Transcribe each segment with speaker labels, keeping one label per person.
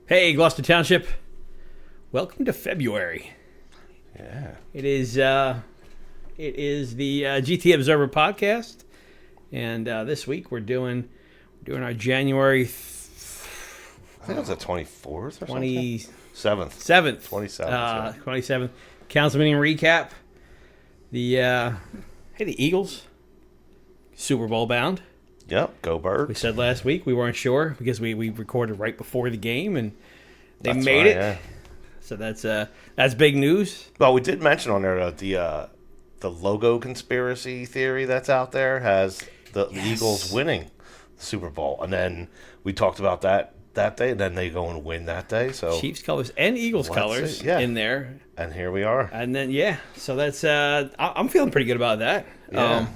Speaker 1: Hey, Gloucester Township. Welcome to February.
Speaker 2: Yeah.
Speaker 1: It is the GT Observer podcast, and this week we're doing our January
Speaker 2: I think it was the 24th or
Speaker 1: 27th
Speaker 2: 27th.
Speaker 1: 27th council meeting recap. The Eagles Super Bowl bound.
Speaker 2: Yep, go Birds.
Speaker 1: We said last week we weren't sure because we recorded right before the game and they
Speaker 2: That's
Speaker 1: made
Speaker 2: right,
Speaker 1: it.
Speaker 2: yeah.
Speaker 1: So that's big news.
Speaker 2: Well, we did mention on there that the logo conspiracy theory that's out there has the Eagles winning the Super Bowl, and then we talked about that day, and then they go and win that day. So
Speaker 1: Chiefs colors and Eagles colors in there,
Speaker 2: and here we are.
Speaker 1: and then so that's I'm feeling pretty good about that.
Speaker 2: Yeah.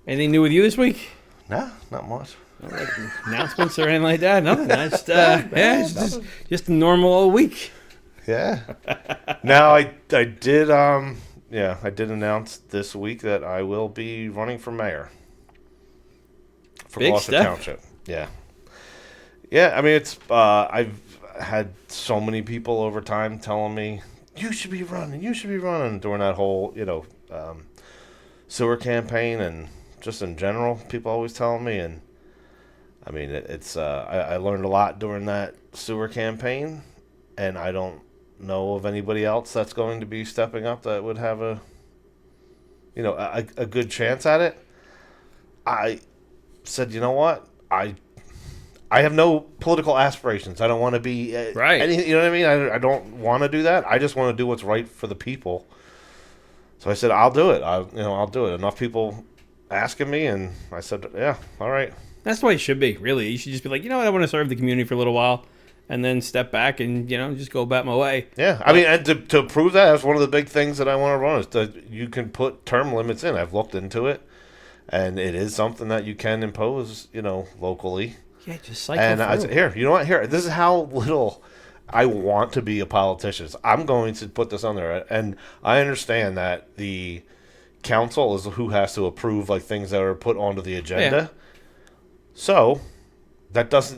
Speaker 1: Anything new with you this week?
Speaker 2: Nah, not much.
Speaker 1: No, like announcements or anything like that? Nothing. It's just a normal old week.
Speaker 2: Yeah. Now I did I did announce this week that I will be running for mayor for
Speaker 1: Big
Speaker 2: Gloucester
Speaker 1: step.
Speaker 2: Township. Yeah. Yeah, I mean it's I've had so many people over time telling me you should be running during that whole, sewer campaign and just in general, people always telling me, and I mean I learned a lot during that sewer campaign, and I don't know of anybody else that's going to be stepping up that would have a good chance at it. I said, you know what, I have no political aspirations. I don't want to be
Speaker 1: Right.
Speaker 2: anything. You know what I mean? I don't want to do that. I just want to do what's right for the people. So I said, I'll do it. I'll do it. Enough people asking me, and I said, yeah, all right.
Speaker 1: That's the way it should be. Really, you should just be like, you know what, I want to serve the community for a little while, and then step back and just go about my way.
Speaker 2: Yeah, I mean, and to prove that, that's one of the big things that I want to run is that you can put term limits in. I've looked into it, and it is something that you can impose, locally.
Speaker 1: Yeah, just cycle
Speaker 2: And
Speaker 1: through.
Speaker 2: I said, here, you know what? Here, this is how little I want to be a politician. I'm going to put this on there, and I understand that the council is who has to approve like things that are put onto the agenda.
Speaker 1: Yeah.
Speaker 2: So that's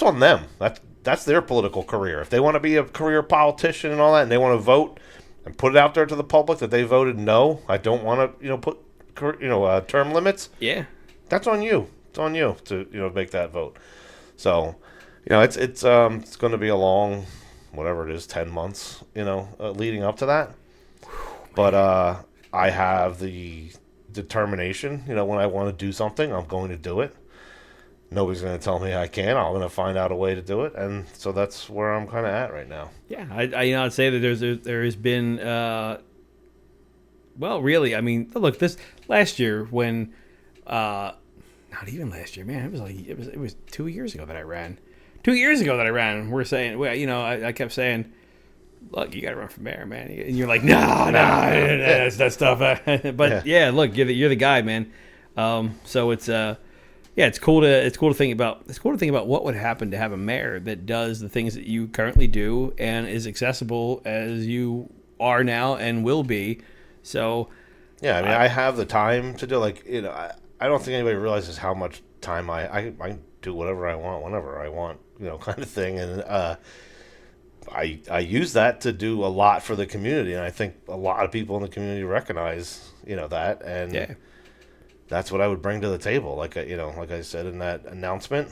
Speaker 2: on them. That's their political career. If they want to be a career politician and all that, and they want to vote and put it out there to the public that they voted no, I don't want to put term limits.
Speaker 1: Yeah.
Speaker 2: That's on you. It's on you to make that vote. So it's going to be a long, whatever it is, 10 months leading up to that. But I have the determination. When I want to do something, I'm going to do it. Nobody's going to tell me I can't. I'm going to find out a way to do it, and so that's where I'm kind of at right now.
Speaker 1: Yeah, I'd say that there has been, well, really, I mean, look, this last year when, not even last year, man, it was 2 years ago that I ran. 2 years ago that I ran, we're saying, well, I kept saying, look, you got to run for mayor, man, and you're like, no, that's that stuff. But yeah, look, you're the guy, man. So it's it's cool to think about what would happen to have a mayor that does the things that you currently do and is accessible as you are now and will be. So
Speaker 2: yeah, I mean, I have the time to do I don't think anybody realizes how much time I do whatever I want whenever I want, kind of thing, and I use that to do a lot for the community, and I think a lot of people in the community recognize that, and
Speaker 1: yeah.
Speaker 2: That's what I would bring to the table. Like I said in that announcement,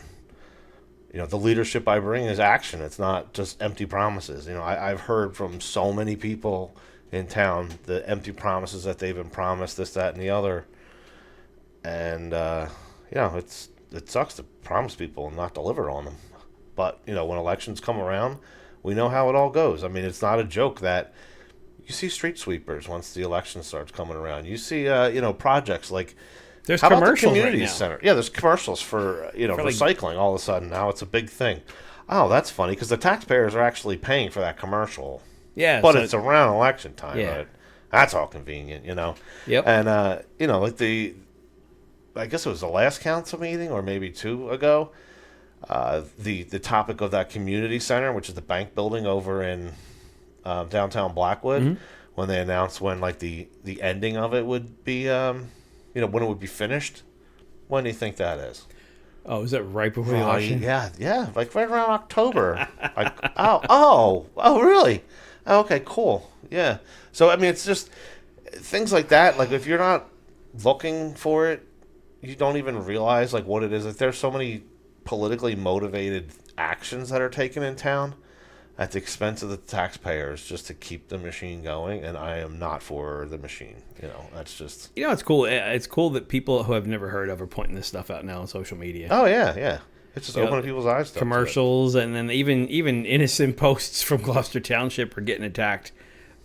Speaker 2: the leadership I bring is action. It's not just empty promises. I've heard from so many people in town the empty promises that they've been promised, this, that, and the other. And, it sucks to promise people and not deliver on them. But, when elections come around, we know how it all goes. I mean, it's not a joke that you see street sweepers once the election starts coming around. You see, projects like...
Speaker 1: There's
Speaker 2: How about the
Speaker 1: commercials
Speaker 2: community
Speaker 1: right now.
Speaker 2: center? Yeah, there's commercials for recycling. All of a sudden, now it's a big thing. Oh, that's funny because the taxpayers are actually paying for that commercial.
Speaker 1: Yeah,
Speaker 2: but
Speaker 1: so
Speaker 2: it's around election time.
Speaker 1: Yeah.
Speaker 2: Right? That's all convenient,
Speaker 1: Yep.
Speaker 2: And I guess it was the last council meeting or maybe two ago. The topic of that community center, which is the bank building over in downtown Blackwood, when they announced when the ending of it would be. When it would be finished. When do you think that is?
Speaker 1: Oh, is that right before the
Speaker 2: Right,
Speaker 1: election?
Speaker 2: yeah, like right around October. Like, oh, really? Oh, okay, cool. Yeah. So I mean, it's just things like that. Like if you're not looking for it, you don't even realize like what it is. Like there's so many politically motivated actions that are taken in town at the expense of the taxpayers just to keep the machine going, and I am not for the machine. That's just.
Speaker 1: You know, it's cool. It's cool that people who have never heard of are pointing this stuff out now on social media.
Speaker 2: Oh yeah, yeah. It's just
Speaker 1: You
Speaker 2: opening
Speaker 1: know,
Speaker 2: people's eyes to it.
Speaker 1: commercials, and then even innocent posts from Gloucester Township are getting attacked.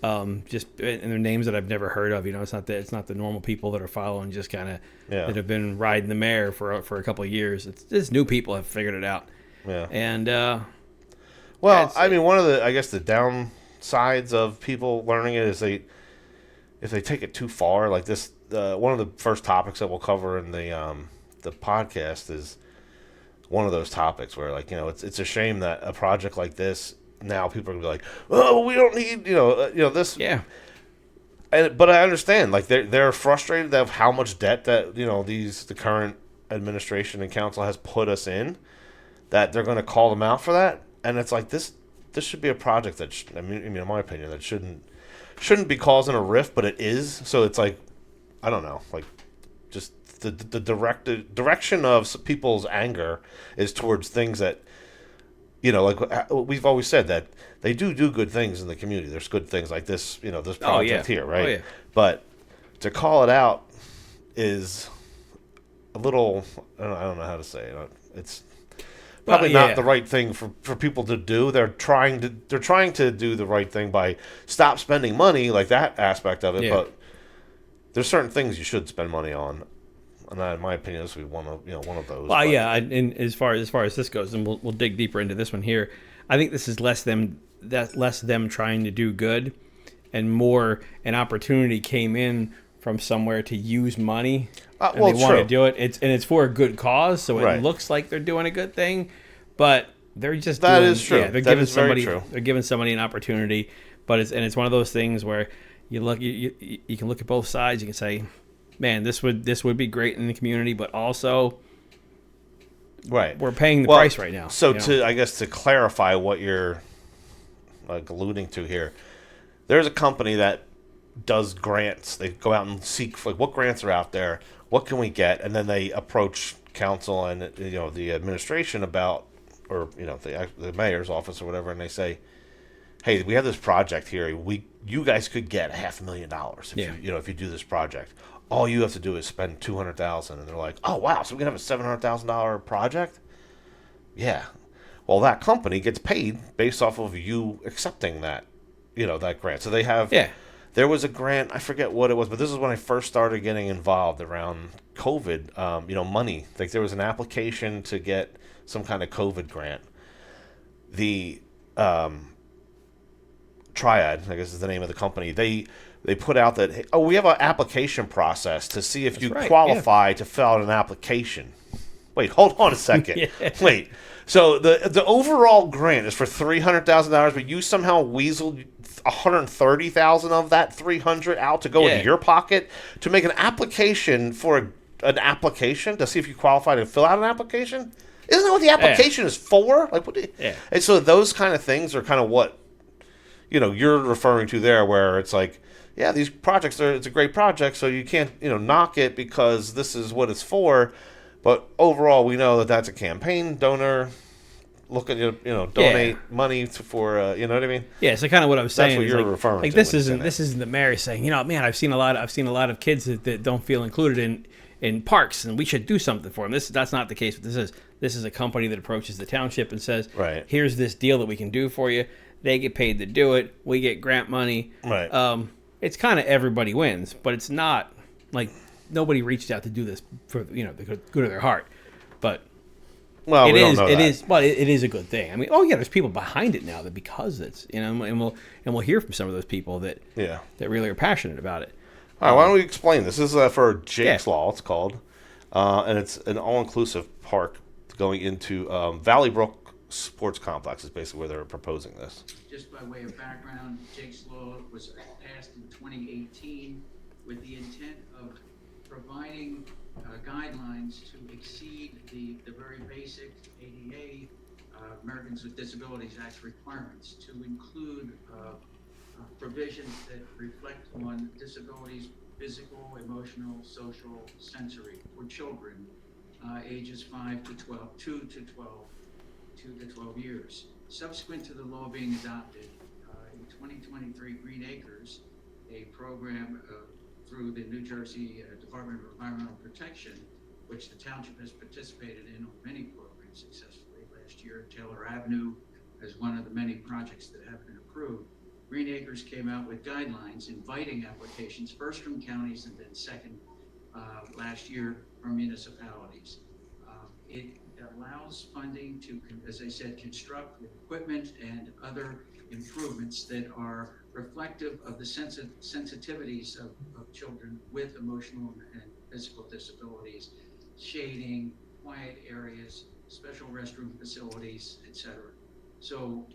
Speaker 1: Just and their names that I've never heard of. It's not the normal people that are following, just kind of that have been riding the mare for a couple of years. It's just new people have figured it out.
Speaker 2: Yeah.
Speaker 1: And
Speaker 2: well, I mean, one of the the downsides of people learning it is if they take it too far, like this. One of the first topics that we'll cover in the podcast is one of those topics where it's a shame that a project like this now people are gonna be like, oh, we don't need this.
Speaker 1: Yeah.
Speaker 2: But I understand, like they're frustrated of how much debt that the current administration and council has put us in, that they're going to call them out for that, and it's like this should be a project that in my opinion that shouldn't be causing a rift, but it is. So it's like, I don't know, like just the direction of people's anger is towards things that like we've always said that they do good things in the community. There's good things like this, this project here, right?
Speaker 1: Oh, yeah.
Speaker 2: But to call it out is a little, I don't know how to say it. It's probably not the right thing for people to do. They're trying to do the right thing by stop spending money, like that aspect of it.
Speaker 1: Yeah.
Speaker 2: But there's certain things you should spend money on. And in my opinion, this would be one of those.
Speaker 1: Well, yeah, and as far as this goes, and we'll dig deeper into this one here. I think this is less them trying to do good, and more an opportunity came in from somewhere to use money, and they want to do it. It's for a good cause, so it looks like they're doing a good thing, but they're just
Speaker 2: is true.
Speaker 1: Yeah, they're giving somebody an opportunity, but it's one of those things where you can look at both sides. You can say, man, this would be great in the community, but also, we're paying the price right now.
Speaker 2: So to clarify what you're alluding to here, there's a company that does grants. They go out and seek what grants are out there, what can we get, and then they approach council and the administration about, or the mayor's office or whatever, and they say, hey, we have this project here. You guys could get $500,000 if you do this project. All you have to do is spend $200,000, and they're like, "Oh wow, so we can have a $700,000 project?" Yeah. Well, that company gets paid based off of you accepting that, that grant. So they have.
Speaker 1: Yeah.
Speaker 2: There was a grant. I forget what it was, but this is when I first started getting involved around COVID. Money. Like there was an application to get some kind of COVID grant. The Triad, I guess is the name of the company. They put out that, hey, we have an application process to see if you qualify to fill out an application. Wait, hold on a second. Wait. So the overall grant is for $300,000, but you somehow weaseled $130,000 of that $300,000 out to go into your pocket to make an application for an application to see if you qualify to fill out an application? Isn't that what the application is for? Like, what? And so those kind of things are kind of what you're referring to there, where it's like, yeah, these projects it's a great project, so you can't, knock it because this is what it's for. But overall, we know that that's a campaign donor looking to, donate money for, you know what I mean?
Speaker 1: Yeah, so kind of what I'm saying.
Speaker 2: That's what you're referring to.
Speaker 1: This isn't the mayor saying, man, I've seen a lot of kids that don't feel included in parks, and we should do something for them. That's not the case. But this is a company that approaches the township and says, here's this deal that we can do for you. They get paid to do it. We get grant money.
Speaker 2: Right.
Speaker 1: It's kind of everybody wins, but it's not like nobody reached out to do this for the good of their heart. But it is a good thing. I mean, there's people behind it now because it's and we'll hear from some of those people that really are passionate about it.
Speaker 2: All right, why don't we explain this? This is for Jake's Law. It's called, and it's an all-inclusive park going into Valleybrook Sports Complex is basically where they're proposing this.
Speaker 3: Just by way of background, Jake's Law was passed in 2018 with the intent of providing guidelines to exceed the very basic ADA, Americans with Disabilities Act requirements, to include provisions that reflect on disabilities, physical, emotional, social, sensory, for children ages 5 to 12, 2 to 12 years. Subsequent to the law being adopted, in 2023, Greenacres, a program through the New Jersey Department of Environmental Protection, which the township has participated in on many programs successfully. Last year, Taylor Avenue as one of the many projects that have been approved. Greenacres came out with guidelines inviting applications, first from counties and then second last year from municipalities. It allows funding to, as I said, construct with equipment and other improvements that are reflective of the sensitivities of children with emotional and physical disabilities, shading, quiet areas, special restroom facilities, etc. So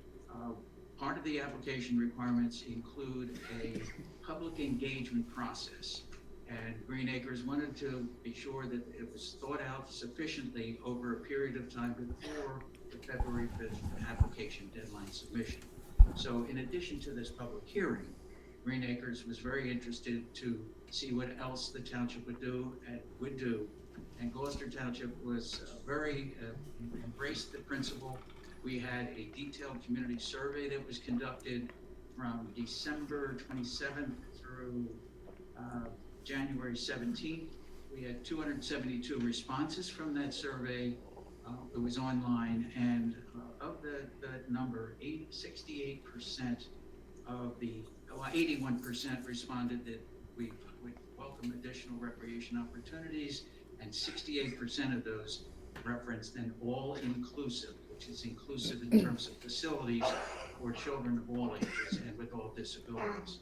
Speaker 3: part of the application requirements include a public engagement process. And Greenacres wanted to be sure that it was thought out sufficiently over a period of time before the February 5th application deadline submission. So in addition to this public hearing, Greenacres was very interested to see what else the township would do. And Gloucester Township was embraced the principle. We had a detailed community survey that was conducted from December 27th through January 17th. We had 272 responses from that survey. It was online, and of the number, 68% of the, 81% responded that we would welcome additional recreation opportunities, and 68% of those referenced an all-inclusive, which is inclusive in terms of facilities for children of all ages and with all disabilities.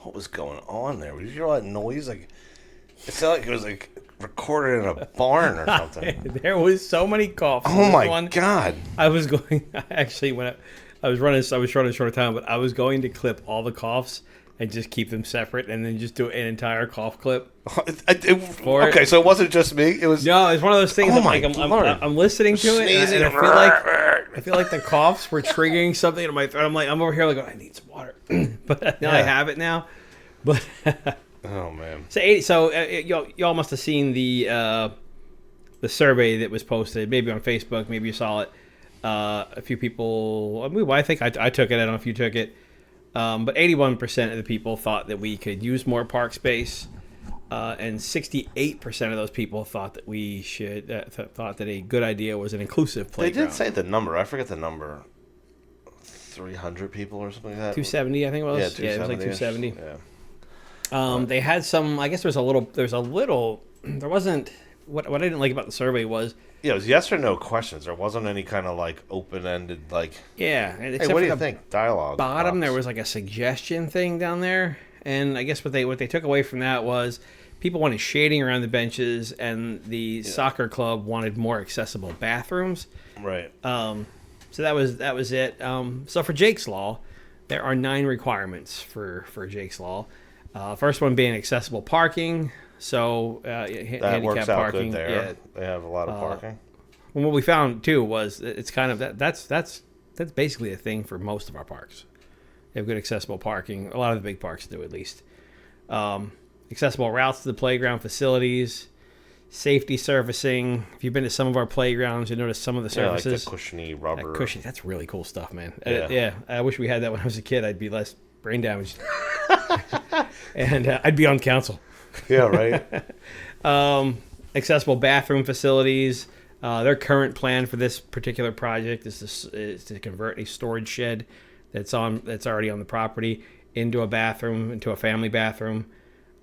Speaker 2: What was going on there? Did you hear all that noise? Like, it sounded like it was like recorded in a barn or something.
Speaker 1: There was so many coughs.
Speaker 2: Oh my God!
Speaker 1: I was going actually when I was running short of time, but I was going to clip all the coughs and just keep them separate, and then just do an entire cough clip.
Speaker 2: Okay, so it wasn't just me. It was
Speaker 1: no. It's one of those things. I'm listening to it, and I feel like the coughs were triggering something in my throat. I'm over here like, I need some water, but now I have it now. But
Speaker 2: oh man.
Speaker 1: So y'all must have seen the survey that was posted, maybe on Facebook, maybe you saw it. A few people. I think I took it. I don't know if you took it. But 81% of the people thought that we could use more park space, and 68% of those people thought that we should thought that a good idea was an inclusive playground.
Speaker 2: They did say the number. I forget the number. 300 people or something like that.
Speaker 1: 270, I think it was.
Speaker 2: Yeah,
Speaker 1: it was like 270.
Speaker 2: Yeah.
Speaker 1: They had some. I guess there wasn't. What I didn't like about the survey was.
Speaker 2: Yeah, it was yes or no questions. There wasn't any kind of like open-ended like.
Speaker 1: Yeah.
Speaker 2: Hey, what do you think? Dialogue.
Speaker 1: Bottom, there was like a suggestion thing down there, and I guess what they took away from that was people wanted shading around the benches, and the soccer club wanted more accessible bathrooms.
Speaker 2: Right.
Speaker 1: So that was it. So for Jake's Law, there are 9 requirements for Jake's Law. First one being accessible parking. So
Speaker 2: that works out
Speaker 1: parking,
Speaker 2: good there. Yeah. They have a lot of parking.
Speaker 1: And what we found too was it's kind of that's basically a thing for most of our parks. They have good accessible parking. A lot of the big parks do, at least. Accessible routes to the playground facilities, safety surfacing. If you've been to some of our playgrounds, you notice some of the surfaces.
Speaker 2: Like the cushiony rubber.
Speaker 1: That's really cool stuff, man.
Speaker 2: Yeah.
Speaker 1: I wish we had that when I was a kid. I'd be less brain damaged, and I'd be on council.
Speaker 2: Yeah, right.
Speaker 1: Accessible bathroom facilities. Their current plan for this particular project is to convert a storage shed that's already on the property into a family bathroom.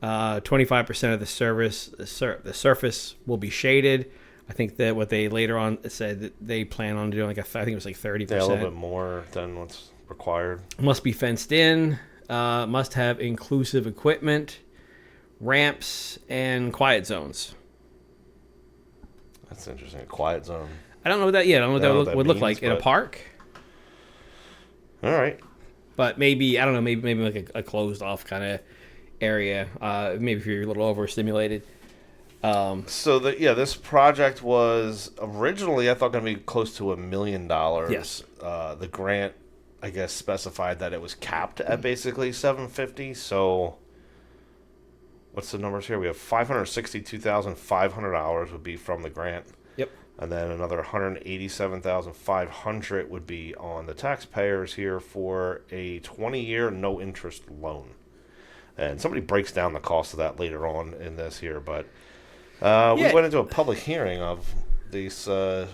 Speaker 1: 25% of the surface will be shaded. I think that what they later on said that they plan on doing, I think it was like 30%.
Speaker 2: Yeah, a little bit more than what's required.
Speaker 1: Must be fenced in. Must have inclusive equipment, ramps, and quiet zones.
Speaker 2: That's interesting. A quiet zone.
Speaker 1: I don't know what that. Yeah, I don't know what that would look like in a park.
Speaker 2: All right.
Speaker 1: But maybe I don't know. Maybe like a closed off kind of area. Maybe if you're a little overstimulated.
Speaker 2: So this project was originally I thought going to be close to $1 million.
Speaker 1: Yes.
Speaker 2: The grant, I guess, specified that it was capped at basically 750. So, what's the numbers here? We have $562,500 would be from the grant,
Speaker 1: Yep.
Speaker 2: and then another $187,500 would be on the taxpayers here for a 20-year no interest loan. And somebody breaks down the cost of that later on in this here, but. We went into a public hearing of these. So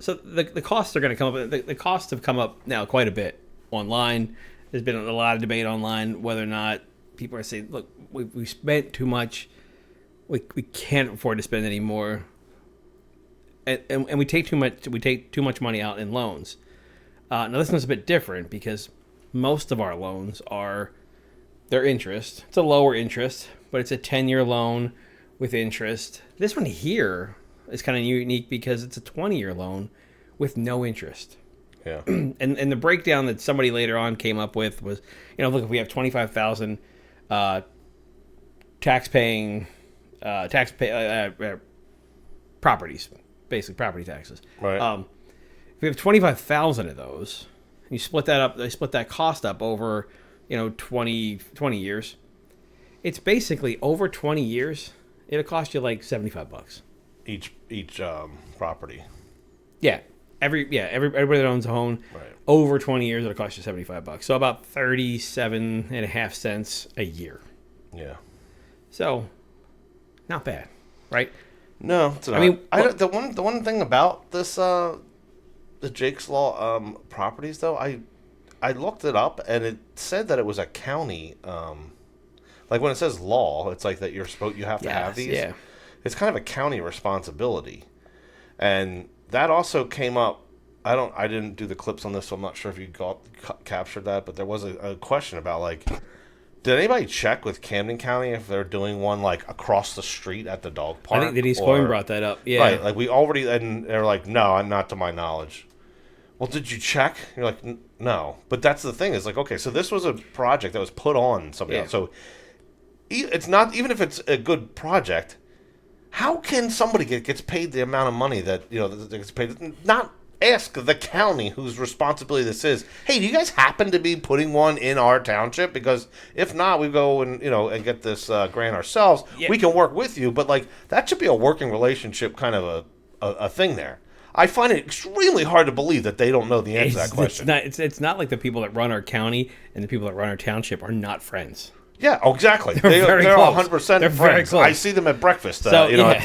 Speaker 1: the costs are going to come up. The costs have come up now quite a bit online. There's been a lot of debate online whether or not people are saying, "Look, we spent too much. We can't afford to spend any more, and we take too much. We take too much money out in loans." Now this one's a bit different because most of our loans are their interest. It's a lower interest, but it's a 10-year loan with interest. This one here is kind of unique because it's a 20-year loan with no interest.
Speaker 2: Yeah.
Speaker 1: And the breakdown that somebody later on came up with was, look, if we have 25,000 properties, basically property taxes.
Speaker 2: Right.
Speaker 1: If we have 25,000 of those, you split that up. They split that cost up over, 20 years. It's basically over 20 years. It'll cost you like $75
Speaker 2: each property.
Speaker 1: Yeah, everybody that owns a home over 20 years, it'll cost you $75. So about 37.5 cents a year.
Speaker 2: Yeah.
Speaker 1: So, not bad, right?
Speaker 2: No, it's not.
Speaker 1: I mean,
Speaker 2: the one thing about this the Jake's Law properties though, I looked it up and it said that it was a county. Like when it says law, it's like that you have to have these.
Speaker 1: Yeah.
Speaker 2: It's kind of a county responsibility, and that also came up. I didn't do the clips on this, so I'm not sure if you captured that. But there was a question about like, did anybody check with Camden County if they're doing one like across the street at the dog park?
Speaker 1: I think Denise Coyne brought that up. Yeah.
Speaker 2: Right. Like we already, and they're like, no, not to my knowledge. Well, did you check? You're like, no. But that's the thing. Is like, okay, so this was a project that was put on somebody else. So it's not, even if it's a good project, how can somebody gets paid the amount of money that that gets paid? Not ask the county whose responsibility this is. Hey, do you guys happen to be putting one in our township? Because if not, we go and and get this grant ourselves. Yeah. We can work with you, but like that should be a working relationship kind of a thing there. I find it extremely hard to believe that they don't know the answer to that question.
Speaker 1: It's not like the people that run our county and the people that run our township are not friends.
Speaker 2: Yeah, exactly.
Speaker 1: They're
Speaker 2: 100%
Speaker 1: They're
Speaker 2: friends.
Speaker 1: Very close.
Speaker 2: I see them at breakfast, out at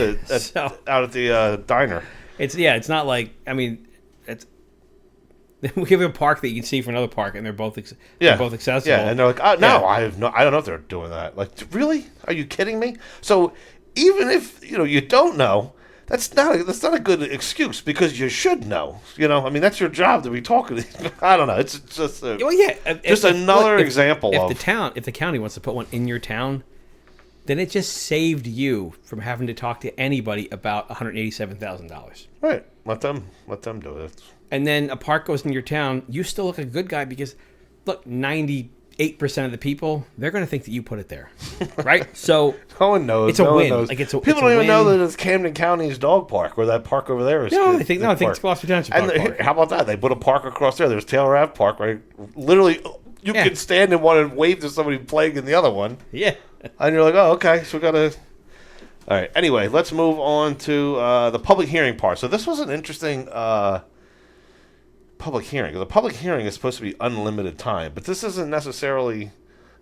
Speaker 2: the diner.
Speaker 1: It's not like, I mean, we have a park that you can see from another park, and they're both accessible.
Speaker 2: Yeah, and they're like, I don't know if they're doing that. Like, really? Are you kidding me? So even if you don't know, that's not a good excuse because you should know. I mean, that's your job to be talking. I don't know. It's just another example
Speaker 1: if the county wants to put one in your town, then it just saved you from having to talk to anybody about $187,000.
Speaker 2: Right. Let them do it.
Speaker 1: And then a park goes in your town, you still look a good guy because, look, 98% of the people, they're going to think that you put it there, right? So
Speaker 2: no one knows.
Speaker 1: It's a win.
Speaker 2: Knows.
Speaker 1: Like
Speaker 2: people don't even know that it's Camden County's dog park, where that park over there is.
Speaker 1: I think it's Gloucester Township.
Speaker 2: And how about that? They put a park across there. There's Taylor Ave Park, right? Literally, you can stand in one and wave to somebody playing in the other one.
Speaker 1: Yeah.
Speaker 2: And you're like, oh, okay, so we got to... All right, anyway, let's move on to the public hearing part. So this was an interesting public hearing. The public hearing is supposed to be unlimited time, but this isn't necessarily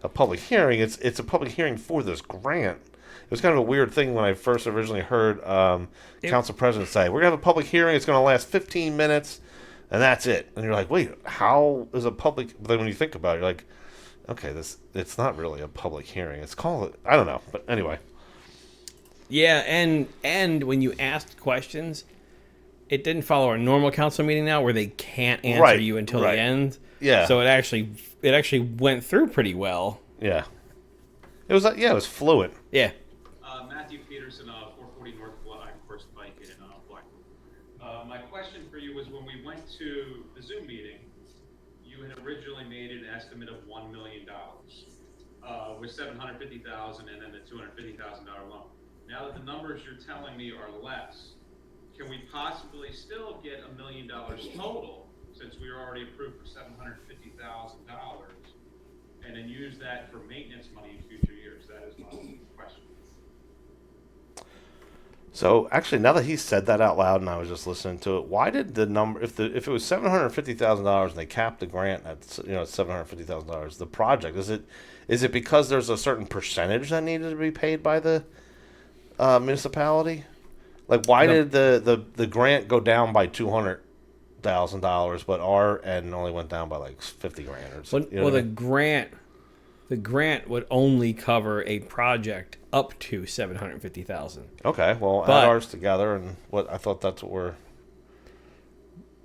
Speaker 2: a public hearing. It's a public hearing for this grant. It was kind of a weird thing when I first originally heard council president say, we're going to have a public hearing. It's going to last 15 minutes, and that's it. And you're like, wait, how is a public... But then when you think about it, you're like, okay, it's not really a public hearing. It's called... I don't know, but anyway...
Speaker 1: Yeah, and when you asked questions, it didn't follow our normal council meeting now where they can't answer you until the end.
Speaker 2: Yeah.
Speaker 1: So it actually went through pretty well.
Speaker 2: Yeah. It was fluent.
Speaker 1: Yeah.
Speaker 4: Matthew Peterson, 440 North First Bike in Blackburn. My question for you was when we went to the Zoom meeting, you had originally made an estimate of $1 million with $750,000 and then the $250,000 loan. Now that the numbers you're telling me are less, can we possibly still get $1 million total, since we were already approved for $750,000, and then use that for maintenance money in future years? That is my question.
Speaker 2: So actually, now that he said that out loud, and I was just listening to it, why did the number, if it was $750,000 and they capped the grant at $750,000, the project, is it because there's a certain percentage that needed to be paid by the municipality? Like, why did the grant go down by $200,000, but our end only went down by like 50 grand or something?
Speaker 1: Well, the grant would only cover a project up to $750,000.
Speaker 2: Okay, well, add ours together, and what I thought that's what we're.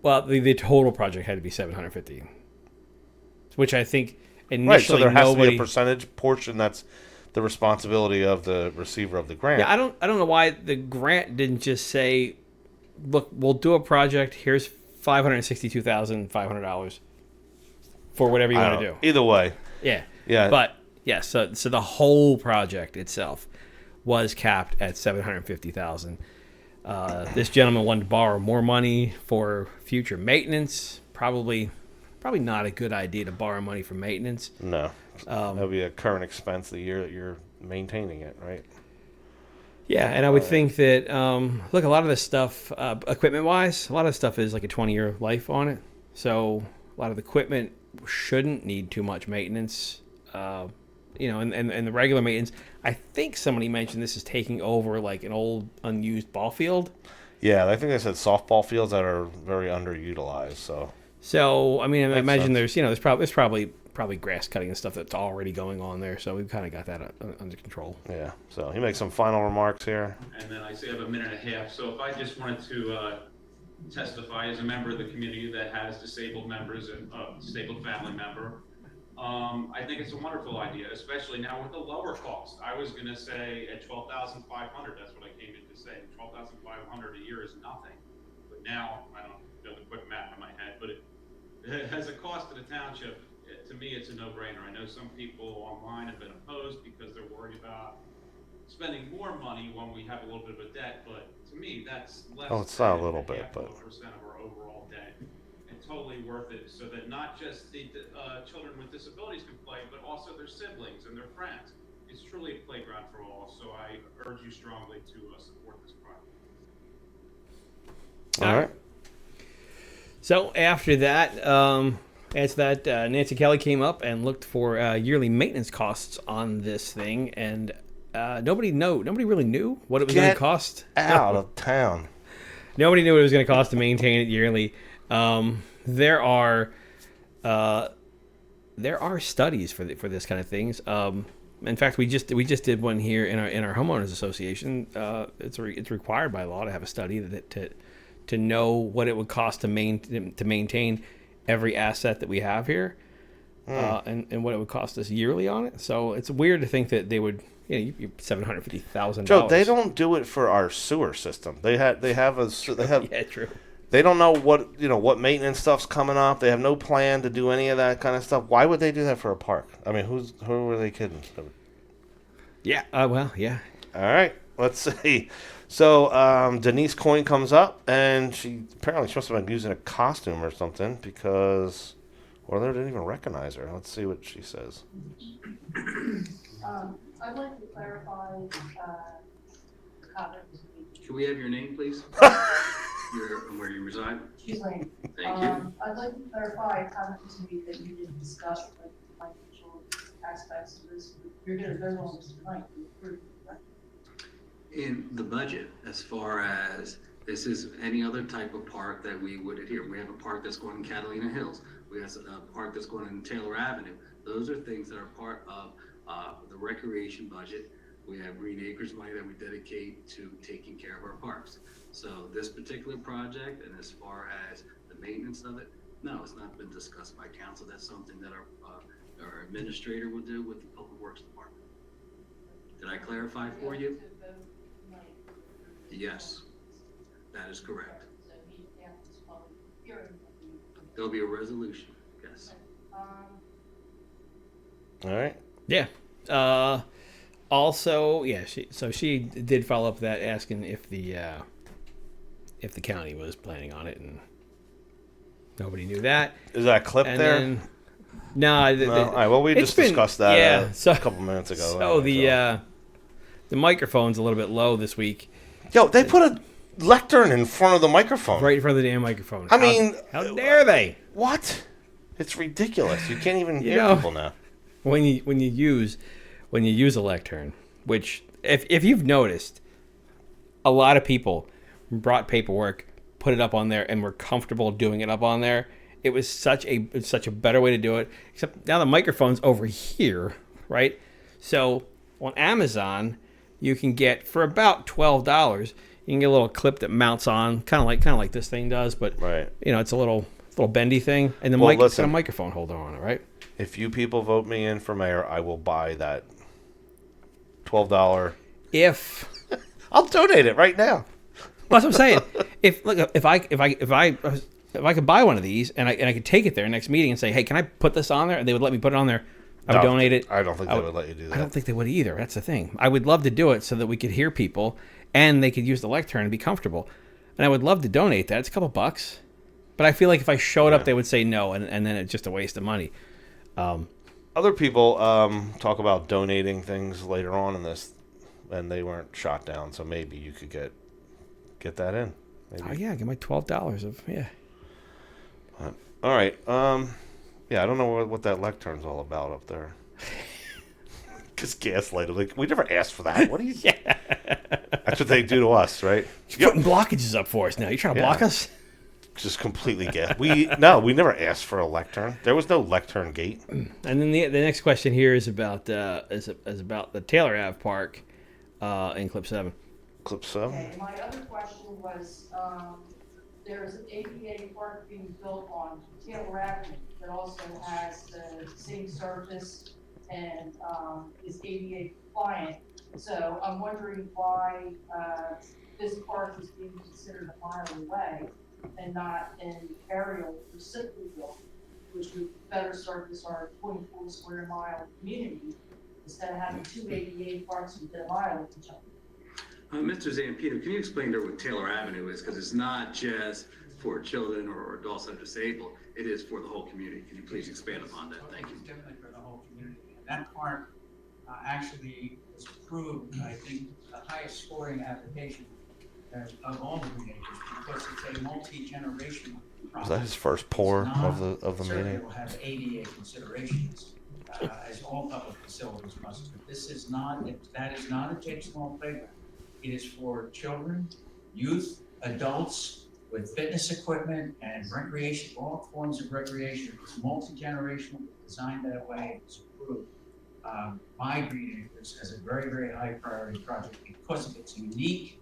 Speaker 1: Well, the total project had to be 750, which I think initially
Speaker 2: Right, so there has to be a percentage portion that's the responsibility of the receiver of the grant.
Speaker 1: Yeah, I don't know why the grant didn't just say, "Look, we'll do a project. Here's $562,500 for whatever you want to do."
Speaker 2: Either way,
Speaker 1: Yeah.
Speaker 2: yeah,
Speaker 1: But yeah, so the whole project itself was capped at $750,000. This gentleman wanted to borrow more money for future maintenance. Probably not a good idea to borrow money for maintenance.
Speaker 2: no, that'll be a current expense the year that you're maintaining it, right?
Speaker 1: Yeah, and I would think that look, a lot of this stuff, equipment-wise, a lot of stuff is like a 20-year life on it. So a lot of the equipment shouldn't need too much maintenance. And the regular maintenance, I think somebody mentioned this is taking over like an old unused ball field.
Speaker 2: Yeah, I think they said softball fields that are very underutilized.
Speaker 1: So I mean, I imagine
Speaker 2: sense.
Speaker 1: there's probably grass cutting and stuff that's already going on there. So we've kind of got that under control.
Speaker 2: Yeah. So he makes some final remarks here.
Speaker 4: And then I say I have a minute and a half. So if I just wanted to testify as a member of the community that has disabled members and disabled family member, I think it's a wonderful idea, especially now with the lower cost. I was going to say at $12,500. That's what I came in to say. $12,500 a year is nothing, but now I don't know the quick math in my head, but it has a cost to the township. To me, it's a no-brainer. I know some people online have been opposed because they're worried about spending more money when we have a little bit of a debt, but to me, that's less.
Speaker 2: Oh, it's not a
Speaker 4: than
Speaker 2: little bit,
Speaker 4: half
Speaker 2: but
Speaker 4: of a percent of our overall debt, and totally worth it. So that not just the children with disabilities can play, but also their siblings and their friends. It's truly a playground for all. So I urge you strongly to support this project.
Speaker 2: all right.
Speaker 1: So after that, Nancy Kelly came up and looked for yearly maintenance costs on this thing, and nobody really knew what it was going to cost.
Speaker 2: Out of town.
Speaker 1: Nobody knew what it was going to cost to maintain it yearly. There are studies for this kind of things. In fact, we just did one here in our homeowners association. It's required by law to have a study to know what it would cost to maintain every asset that we have here, and what it would cost us yearly on it. So it's weird to think that they would, $750,000.
Speaker 2: Joe, they don't do it for our sewer system. They have
Speaker 1: Yeah, true.
Speaker 2: They don't know what maintenance stuff's coming up. They have no plan to do any of that kind of stuff. Why would they do that for a park? I mean, who were they kidding?
Speaker 1: Yeah. Well, yeah.
Speaker 2: All right, let's see. So Denise Coyne comes up, and she must have been using a costume or something because, or they didn't even recognize her. Let's see what she says.
Speaker 5: I'd like to clarify comment.
Speaker 3: Can we have your name, please? Where you reside?
Speaker 5: She's Lane.
Speaker 3: Thank you.
Speaker 5: I'd like to clarify a comment to me that you didn't discuss like financial aspects of this. You're going to vote on this tonight. You approve, right?
Speaker 3: In the budget, as far as this is any other type of park that we would adhere. We have a park that's going in Catalina Hills. We have a park that's going in Taylor Avenue. Those are things that are part of the recreation budget. We have Greenacres money that we dedicate to taking care of our parks. So this particular project, and as far as the maintenance of it, no, it's not been discussed by council. That's something that our administrator will do with the Public Works Department. Did I clarify for you? Yes, that is correct. There'll be a resolution, yes.
Speaker 2: All right.
Speaker 1: Yeah. Also, yeah, she did follow up with that, asking if the county was planning on it, and nobody knew that.
Speaker 2: Is that clip
Speaker 1: And
Speaker 2: there?
Speaker 1: then, no,
Speaker 2: All right. Well, we
Speaker 1: it's
Speaker 2: just
Speaker 1: been-
Speaker 2: discussed that
Speaker 1: yeah, so-
Speaker 2: a couple minutes ago.
Speaker 1: So the microphone's a little bit low this week,
Speaker 2: Yo, they put a lectern in front of the microphone.
Speaker 1: right in front of the damn microphone.
Speaker 2: I mean,
Speaker 1: how dare they?
Speaker 2: What? It's ridiculous. You can't even
Speaker 1: You
Speaker 2: hear
Speaker 1: know-
Speaker 2: people now.
Speaker 1: When you use a lectern, which if you've noticed, a lot of people brought paperwork, put it up on there, and were comfortable doing it up on there. It was such a better way to do it. Except now the microphone's over here, right? So on Amazon, you can get for about $12. You can get a little clip that mounts on, kind of like this thing does, but
Speaker 2: Right.
Speaker 1: it's a little bendy thing, and the
Speaker 2: Well,
Speaker 1: it's got a
Speaker 2: listen.
Speaker 1: microphone holder on it, right?
Speaker 2: If you people vote me in for mayor, I will buy that $12.
Speaker 1: If
Speaker 2: I'll donate it right now.
Speaker 1: Well, that's what I'm saying. If I could buy one of these and I could take it there next meeting and say, hey, can I put this on there? And they would let me put it on there. I would
Speaker 2: No,
Speaker 1: donate it.
Speaker 2: I don't think they would let you do that.
Speaker 1: I don't think they would either. That's the thing. I would love to do it so that we could hear people and they could use the lectern and be comfortable. And I would love to donate that. It's a couple bucks. But I feel like if I showed up, they would say no, and then it's just a waste of money.
Speaker 2: Other people talk about donating things later on in this, and they weren't shot down. So maybe you could get that in. Maybe.
Speaker 1: Oh yeah, get my $12 of
Speaker 2: All right. Yeah, I don't know what that lectern's all about up there. Just gaslighted. Like, we never asked for that. What are you?
Speaker 1: Yeah.
Speaker 2: That's what they do to us, right?
Speaker 1: You're putting blockages up for us now. You trying to block us?
Speaker 2: Just completely gas. We never asked for a lectern. There was no lectern gate.
Speaker 1: And then the next question here is about about the Taylor Ave Park in Clip 7.
Speaker 2: Clip 7.
Speaker 5: Okay, my other question was, there's an ADA park being built on Taylor Avenue that also has the same surface and is ADA compliant. So I'm wondering why this park is being considered a mile away and not an aerial or simply built, which would better service our 24 square mile community instead of having two ADA parks within a mile of each other.
Speaker 6: Mr. Zampino, can you explain to her what Taylor Avenue is? Because it's not just for children or adults that are disabled, it is for the whole community. Can you please expand upon that? Thank you.
Speaker 7: It's definitely for the whole community. And that park actually was approved, I think, the highest scoring application of all the Greenacres because it's a multi-generational project.
Speaker 2: Was that his first pour
Speaker 7: It's not-
Speaker 2: of the
Speaker 7: certainly
Speaker 2: meeting?
Speaker 7: it will have ADA considerations, as all public facilities must. But this is not, that is not a jigsaw playground. It is for children, youth, adults with fitness equipment and recreation, all forms of recreation. It's multi-generational, designed that way, it's approved by Greenacres as a very, very high priority project because of its unique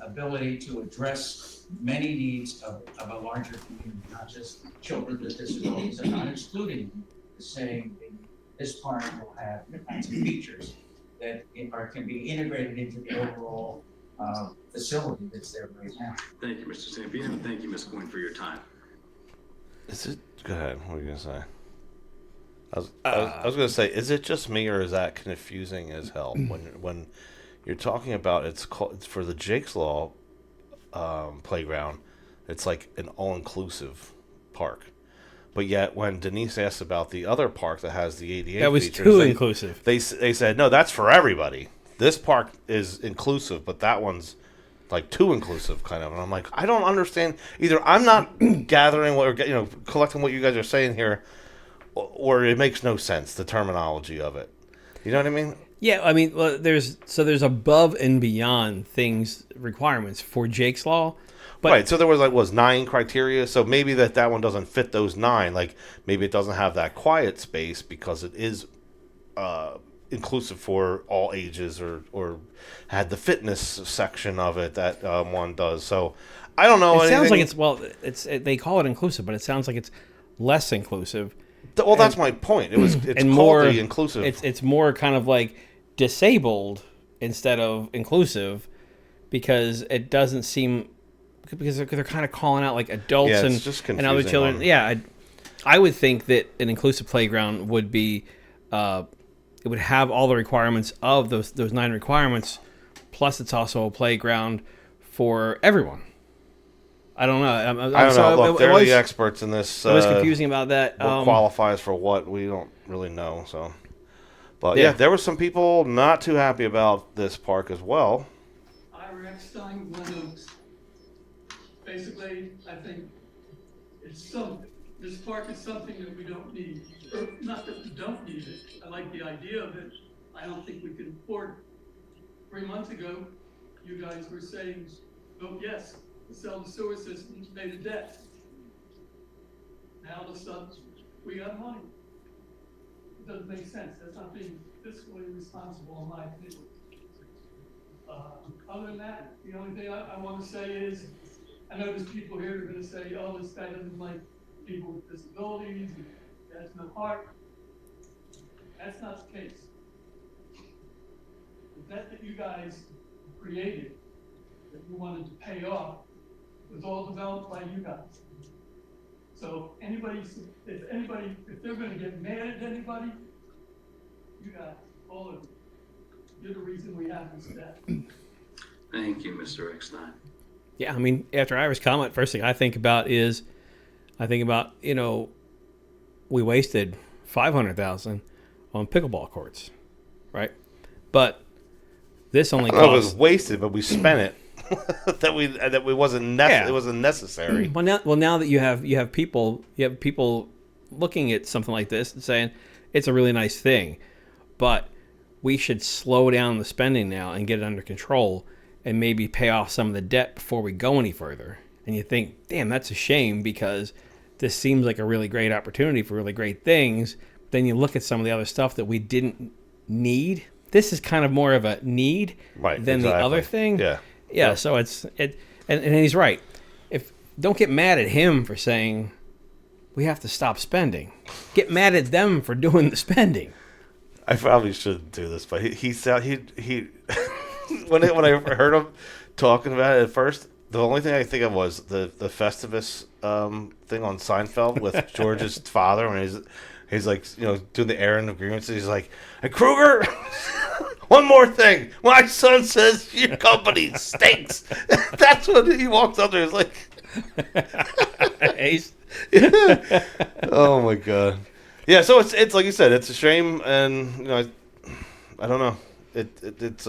Speaker 7: ability to address many needs of a larger community, not just children with disabilities. I'm not excluding them, saying this park will have kinds of features that can be integrated into the overall facility that's there right now.
Speaker 6: Thank you, Mr. Zampino. Thank you, Ms. Coyne, for your time.
Speaker 2: Is it? Go ahead. What were you gonna say? I was gonna say, is it just me or is that confusing as hell when you're talking about it's for the Jake's Law playground? It's like an all-inclusive park, but yet when Denise asked about the other park that has the ADA
Speaker 1: That was
Speaker 2: features,
Speaker 1: too inclusive.
Speaker 2: They said no, that's for everybody. This park is inclusive, but that one's like too inclusive, kind of. And I'm like, I don't understand. Either I'm not gathering what or collecting what you guys are saying here, or it makes no sense, the terminology of it. You know what I mean?
Speaker 1: Yeah, I mean, well, there's above and beyond requirements for Jake's Law. But
Speaker 2: Right. So there was 9 criteria. So maybe that one doesn't fit those 9. Like maybe it doesn't have that quiet space because it is inclusive for all ages, or had the fitness section of it that one does. So I don't know.
Speaker 1: it sounds like they call it inclusive, but it sounds like it's less inclusive.
Speaker 2: Well, that's my point. It's
Speaker 1: And
Speaker 2: called
Speaker 1: more
Speaker 2: the inclusive.
Speaker 1: It's more kind of like disabled instead of inclusive, because it doesn't seem, because they're kind of calling out like adults
Speaker 2: Yeah, it's just
Speaker 1: and other
Speaker 2: confusing
Speaker 1: children.
Speaker 2: on-
Speaker 1: Yeah, I would think that an inclusive playground would be it would have all the requirements of those 9 requirements, plus it's also a playground for everyone. I don't know.
Speaker 2: I don't know. Look, they're the experts in this.
Speaker 1: It was confusing about that.
Speaker 2: What qualifies for what, we don't really know. So, but yeah, there were some people not too happy about this park as well.
Speaker 8: Ira Eckstein, Glen Oaks. Basically, I think this park is something that we don't need. Or not that we don't need it. I like the idea of it. I don't think we can afford it. 3 months ago, you guys were saying, vote yes to sell the sewer systems, pay the debt. Now all of a sudden, we got money. It doesn't make sense. That's not being fiscally responsible, in my opinion. Other than that, the only thing I want to say is, I know there's people here that are going to say, oh, this guy doesn't like people with disabilities, and he has no heart. That's not the case. The debt that you guys created, that you wanted to pay off, was all developed by you guys. So if they're going to get mad at anybody, you guys, all of you, you're the reason we have this debt.
Speaker 6: Thank you, Mr. Eckstein.
Speaker 1: Yeah, I mean, after Ira's comment, first thing I think about, we wasted $500,000 on pickleball courts, right? But this only cost.
Speaker 2: It was wasted, but we spent it. It wasn't necessary.
Speaker 1: Well, now that you have people looking at something like this and saying it's a really nice thing, but we should slow down the spending now and get it under control and maybe pay off some of the debt before we go any further. And you think, damn, that's a shame, because this seems like a really great opportunity for really great things. Then you look at some of the other stuff that we didn't need. This is kind of more of a need than the other thing. Yeah. So and he's right. Don't get mad at him for saying we have to stop spending. Get mad at them for doing the spending.
Speaker 2: I probably shouldn't do this, but he when I heard him talking about it at first, the only thing I think of was the Festivus thing on Seinfeld with George's father, when he's like, doing the errand of grievances. He's like, "Hey, Kruger, one more thing. My son says your company stinks." That's what he walks up there. He's like, "Oh my god." Yeah, so it's like you said, it's a shame, and I don't know. It's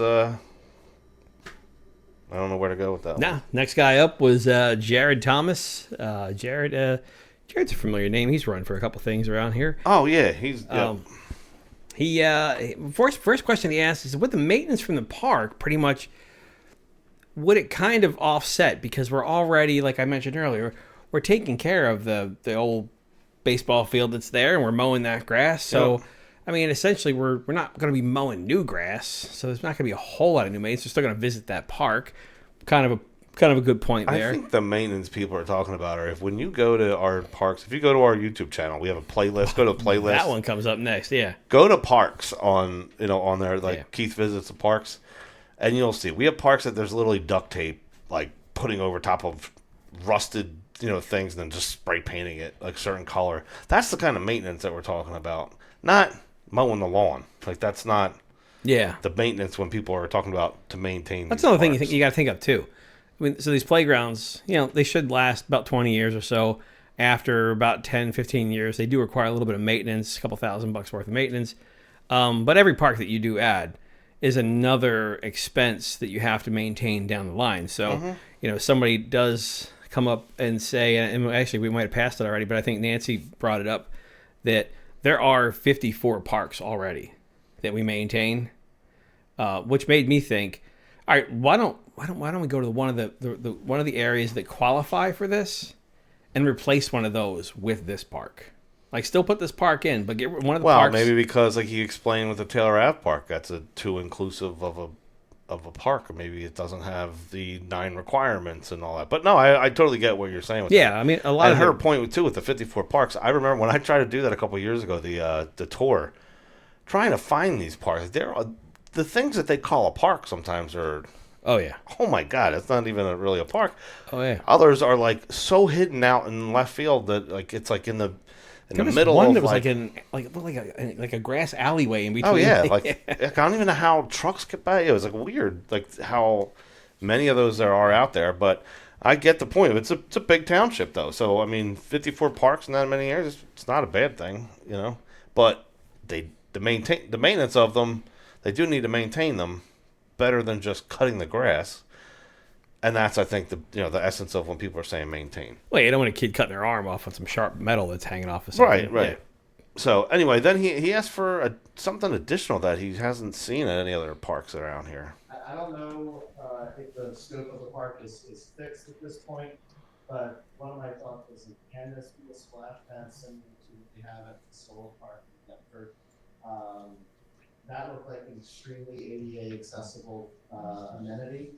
Speaker 2: I don't know where to go with that.
Speaker 1: Nah, next guy up was Jared Thomas. Jared's a familiar name. He's run for a couple things around here.
Speaker 2: Oh yeah, he's. Yeah.
Speaker 1: First question he asked is, with the maintenance from the park, pretty much, would it kind of offset, because we're already, like I mentioned earlier, we're taking care of the old baseball field that's there, and we're mowing that grass. So, I mean, essentially, we're not going to be mowing new grass, so there's not going to be a whole lot of new maintenance. We're still going to visit that park. Kind of a good point there.
Speaker 2: I think the maintenance people are talking about are, when you go to our parks, if you go to our YouTube channel, we have a playlist. Go to the playlist.
Speaker 1: That one comes up next. Yeah.
Speaker 2: Go to parks on there, like Keith visits the parks, and you'll see we have parks that there's literally duct tape, like putting over top of rusted things, and then just spray painting it like a certain color. That's the kind of maintenance that we're talking about, not mowing the lawn. Like, that's not the maintenance when people are talking about to maintain.
Speaker 1: That's another thing you got to think of too. I mean, so these playgrounds, they should last about 20 years or so. After about 10, 15 years, they do require a little bit of maintenance, a couple $1,000 worth of maintenance. But every park that you do add is another expense that you have to maintain down the line. So, somebody does come up and say, and actually we might have passed it already, but I think Nancy brought it up, that there are 54 parks already that we maintain, which made me think, all right, why don't we go to one of the areas that qualify for this and replace one of those with this park? Like, still put this park in, but get one of the parks.
Speaker 2: Well, maybe because, like he explained with the Taylor Ave Park, that's too inclusive of a park, or maybe it doesn't have the 9 requirements and all that. But no, I totally get what you're saying with that.
Speaker 1: I mean, a lot of
Speaker 2: her point too with the 54 parks. I remember when I tried to do that a couple of years ago, the tour, trying to find these parks. There are the things that they call a park sometimes are.
Speaker 1: Oh yeah.
Speaker 2: Oh my God, it's not even really a park.
Speaker 1: Oh yeah.
Speaker 2: Others are like so hidden out in left field that, like, it's like in the in
Speaker 1: There
Speaker 2: the
Speaker 1: was
Speaker 2: middle
Speaker 1: one
Speaker 2: of
Speaker 1: that was like a grass alleyway in between.
Speaker 2: Oh yeah, like I don't even know how trucks get by. It was like weird, like how many of those there are out there. But I get the point. It's a big township though, so I mean, 54 parks in that many areas, it's not a bad thing, you know. But the maintenance of them, they do need to maintain them better than just cutting the grass. And that's, I think, the essence of when people are saying maintain.
Speaker 1: Well, you don't want a kid cutting their arm off on some sharp metal that's hanging off of something.
Speaker 2: Right. So anyway, then he asked for something additional that he hasn't seen at any other parks around here.
Speaker 9: I don't know if the scope of the park is fixed at this point, but one of my thoughts was, can this be a splash pad similar to what we have at the Soul Park in Deptford? That looked like an extremely ADA accessible amenity.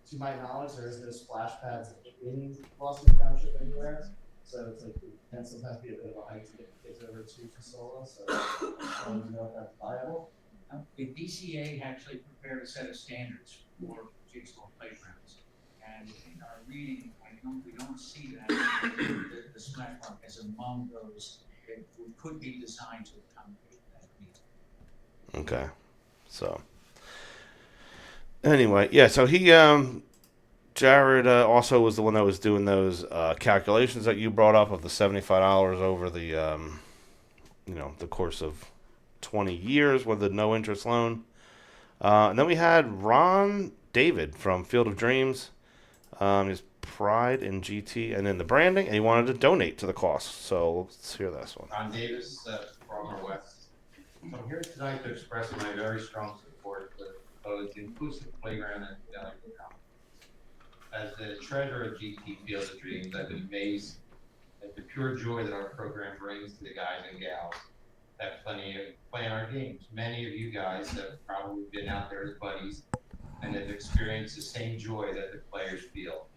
Speaker 9: To my knowledge, there isn't a splash pads in Gloucester Township anywhere, so it's like it can sometimes be a bit of a hike to get the kids over to Fasola. So I don't know if that's viable.
Speaker 7: The DCA actually prepared a set of standards for jigsaw playgrounds, and in our reading, we don't see that the splash park as among those that could be designed to accommodate that need.
Speaker 2: Okay, so anyway, yeah. So he, Jared, also was the one that was doing those calculations that you brought up of the $75 over the, the course of 20 years with a no interest loan. And then we had Ron David from Field of Dreams, his pride in GT and in the branding, and he wanted to donate to the cost. So let's hear this one.
Speaker 10: Ron Davis, from our West. I'm here tonight to express my very strong support for the inclusive playground at Valleybrook. As the treasurer of GT Field of Dreams, I've been amazed at the pure joy that our program brings to the guys and gals that playing our games. Many of you guys have probably been out there as buddies and have experienced the same joy that the players feel.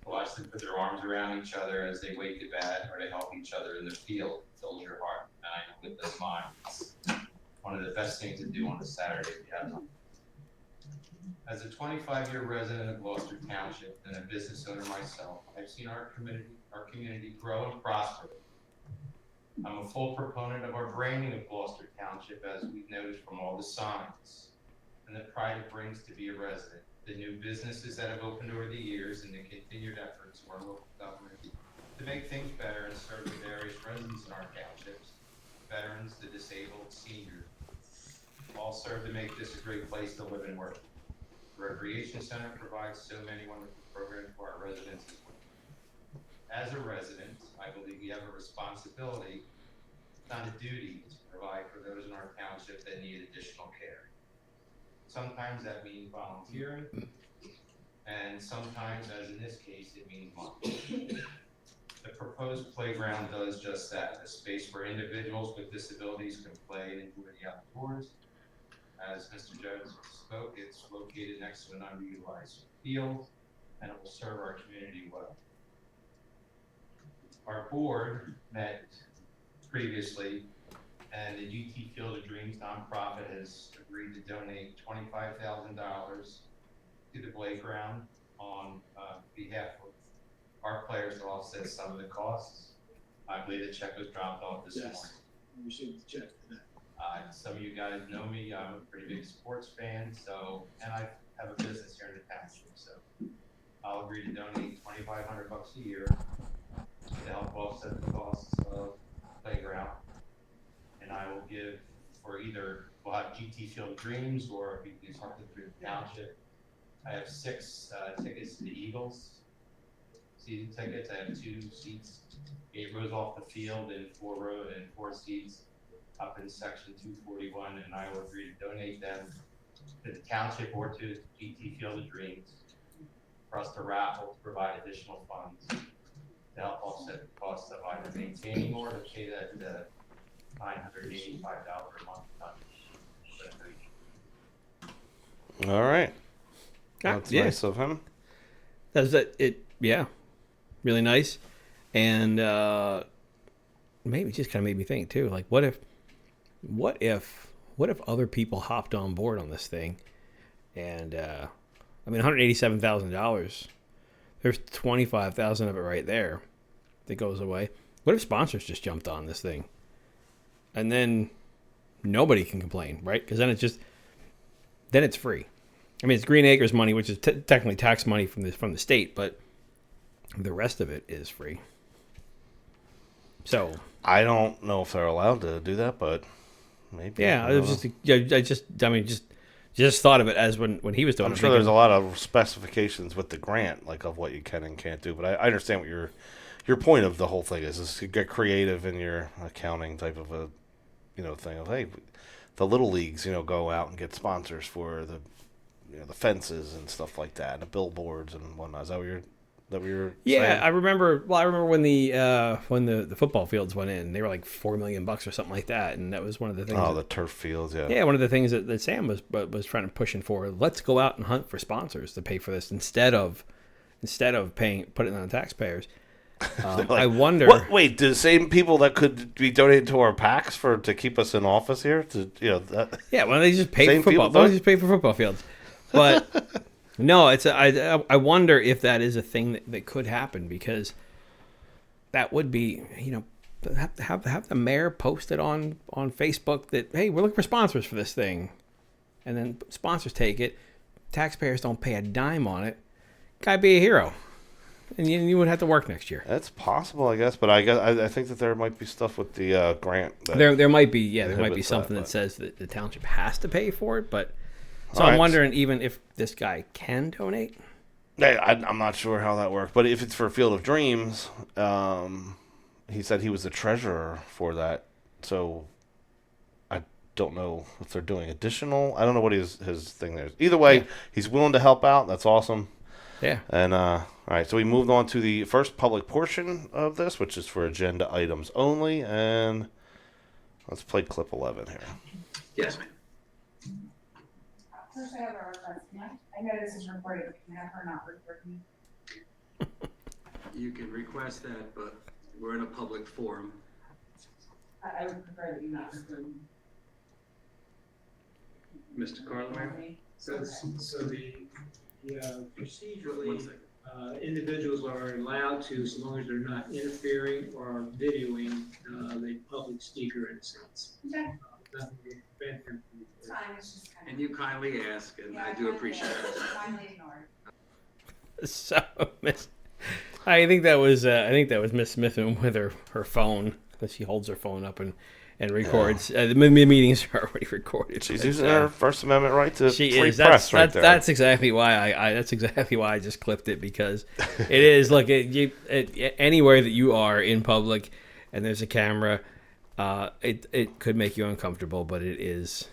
Speaker 10: Watch them put their arms around each other as they wake to bat or to help each other in the field. It fills your heart, and I know it does mine. It's one of the best things to do on a Saturday if you have one. As a 25-year resident of Gloucester Township and a business owner myself, I've seen our community grow and prosper. I'm a full proponent of our branding of Gloucester Township, as we've noticed from all the signs, and the pride it brings to be a resident, the new businesses that have opened over the years, and the continued efforts of our local government to make things better and serve the various residents in our townships, veterans, the disabled, seniors, all serve to make this a great place to live and work. The Recreation Center provides so many wonderful programs for our residents as well. As a resident, I believe we have a responsibility, not a duty, to provide for those in our township that need additional care. Sometimes that means volunteering, and sometimes, as in this case, it means money. The proposed playground does just that, a space where individuals with disabilities can play and enjoy the outdoors. As Mr. Jones spoke, it's located next to an underutilized field, and it will serve our community well. Our board met previously, and the GT Field of Dreams nonprofit has agreed to donate $25,000 to the playground on behalf of our players to offset some of the costs. I believe the check was dropped off this morning.
Speaker 8: We received the check today.
Speaker 10: Some of you guys know me. I'm a pretty big sports fan, and I have a business here in the township, so I'll agree to donate $2,500 a year to help offset the costs of playground. And I will give for we'll have GT Field of Dreams, or if you do something through the township. I have 6 tickets to the Eagles season tickets. I have 2 seats, 8 rows off the field, and 4 seats up in section 241, and I will agree to donate them to the township or to GT Field of Dreams for us to raffle to provide additional funds to help offset the cost of either maintaining or to pay that $985 a month.
Speaker 2: All right. That's nice of him.
Speaker 1: That's it. Yeah, really nice, and maybe just kind of made me think too. Like, what if other people hopped on board on this thing, and $187,000. There's $25,000 of it right there that goes away. What if sponsors just jumped on this thing? And then nobody can complain, right? Because then it's free. I mean, it's Greenacres money, which is technically tax money from the state, but the rest of it is free. So
Speaker 2: I don't know if they're allowed to do that, but maybe.
Speaker 1: yeah, it was just thought of it as when he was doing it.
Speaker 2: I'm sure there's a lot of specifications with the grant, like of what you can and can't do. But I understand what your point of the whole thing is to get creative in your accounting type of a thing of, hey, the little leagues go out and get sponsors for the the fences and stuff like that, and the billboards and whatnot. Is that what you're
Speaker 1: yeah,
Speaker 2: saying?
Speaker 1: I remember. Well, I remember when the football fields went in, they were like $4 million or something like that, and that was one of the things.
Speaker 2: Oh, the turf fields, yeah.
Speaker 1: Yeah, one of the things that Sam was trying to pushing for. Let's go out and hunt for sponsors to pay for this instead of putting it on the taxpayers.
Speaker 2: Like,
Speaker 1: I wonder.
Speaker 2: What? Wait, the same people that could be donated to our PACs to keep us in office here? That.
Speaker 1: Yeah, why don't they just pay
Speaker 2: Same
Speaker 1: for football?
Speaker 2: people
Speaker 1: Why don't they just pay for football fields? But no, I wonder if that is a thing that could happen, because that would be have the mayor post it on Facebook that, hey, we're looking for sponsors for this thing, and then sponsors take it, taxpayers don't pay a dime on it, guy be a hero. And you wouldn't have to work next year.
Speaker 2: That's possible, I guess. But I think that there might be stuff with the grant.
Speaker 1: There might be something that says that the township has to pay for it. But so I'm wondering even if this guy can donate.
Speaker 2: I'm not sure how that works. But if it's for Field of Dreams, he said he was the treasurer for that. So I don't know if they're doing additional. I don't know what his thing there is. Either way, he's willing to help out. That's awesome.
Speaker 1: Yeah.
Speaker 2: And all right, so we moved on to the first public portion of this, which is for agenda items only, and let's play clip 11 here.
Speaker 6: Yes, ma'am.
Speaker 11: First, I have a request. I know this is recorded, but can I have her not record me?
Speaker 6: You can request that, but we're in a public forum.
Speaker 11: I would prefer that you not record me.
Speaker 6: Mr. Carlmeyer?
Speaker 12: So the
Speaker 6: One
Speaker 12: procedurally,
Speaker 6: second.
Speaker 12: individuals are allowed to, so long as they're not interfering or videoing the public speaker in a sense.
Speaker 11: Okay.
Speaker 12: Nothing to prevent them from.
Speaker 11: It's fine, it's just kind of.
Speaker 6: And you kindly ask, and I do appreciate it.
Speaker 11: Kindly ignored.
Speaker 1: So I think that was Miss Smith with her phone, because she holds her phone up and records. The meetings are already recorded.
Speaker 2: She's using her First Amendment right to
Speaker 1: she
Speaker 2: free
Speaker 1: is.
Speaker 2: press
Speaker 1: That's,
Speaker 2: right
Speaker 1: that's,
Speaker 2: there.
Speaker 1: that's exactly why I just clipped it, because it is. Look, anywhere that you are in public and there's a camera, it could make you uncomfortable, but it is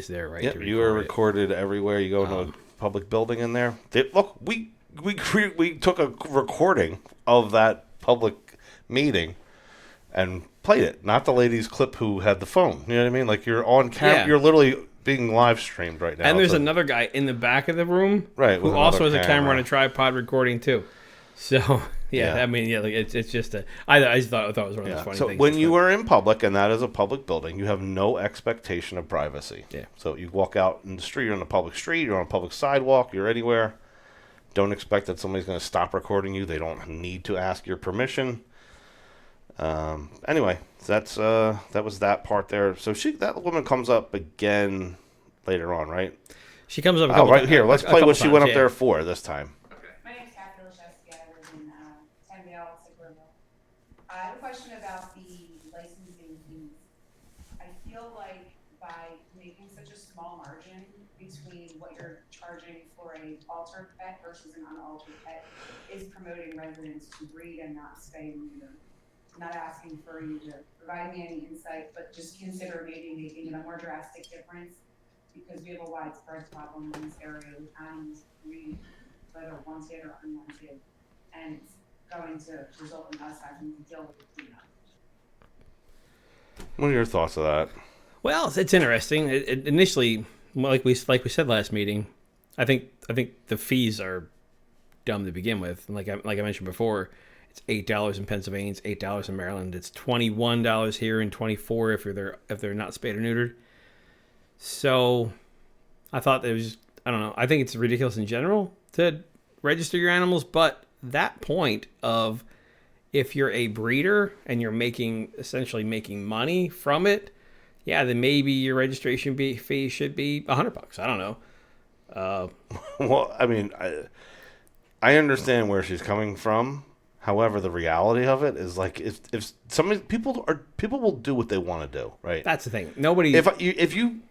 Speaker 1: there, right?
Speaker 2: Yep,
Speaker 1: to
Speaker 2: you are
Speaker 1: record it.
Speaker 2: recorded everywhere you go into a public building in there. Look, we took a recording of that public meeting and played it. Not the lady's clip who had the phone. You know what I mean? Like, you're on camera.
Speaker 1: Yeah.
Speaker 2: You're literally being live streamed right now.
Speaker 1: And there's another guy in the back of the room,
Speaker 2: right,
Speaker 1: who
Speaker 2: with
Speaker 1: also has
Speaker 2: another
Speaker 1: a camera
Speaker 2: camera.
Speaker 1: and a tripod recording too. So
Speaker 2: Yeah.
Speaker 1: I mean, like it's just I just thought it was one of those funny
Speaker 2: So
Speaker 1: things.
Speaker 2: when you are in public, and that is a public building, you have no expectation of privacy.
Speaker 1: Yeah.
Speaker 2: So you walk out in the street, you're on a public street, you're on a public sidewalk, you're anywhere. Don't expect that somebody's going to stop recording you. They don't need to ask your permission. Anyway, that was that part there. So that woman comes up again later on, right?
Speaker 1: She comes up.
Speaker 2: Oh, right here. Let's play what she went up there for this time.
Speaker 11: My name's Kathy Lashevsky. I live in Tendale, Sicklerville. I have a question about the licensing fees. I feel like by making such a small margin between what you're charging for a altered pet versus an unaltered pet is promoting residents to breed and not spay and neuter. I'm not asking for you to provide me any insight, but just consider maybe making it a more drastic difference, because we have a widespread problem in this area with animals breeding, whether wanted or unwanted, and it's going to result in us having to deal with the cleanup.
Speaker 2: What are your thoughts of that?
Speaker 1: Well, it's interesting. It initially, like we said last meeting, I think the fees are dumb to begin with. And like I mentioned before, it's $8 in Pennsylvania, it's $8 in Maryland, it's $21 here, and $24 if they're not spayed or neutered. So I thought it was, I don't know, I think it's ridiculous in general to register your animals, but that point of If you're a breeder and you're essentially making money from it, yeah, then maybe your registration fee should be $100. I don't know.
Speaker 2: Well, I mean, I understand where she's coming from. However, the reality of it is like if some people will do what they want to do, right?
Speaker 1: That's the thing. Nobody.
Speaker 2: If you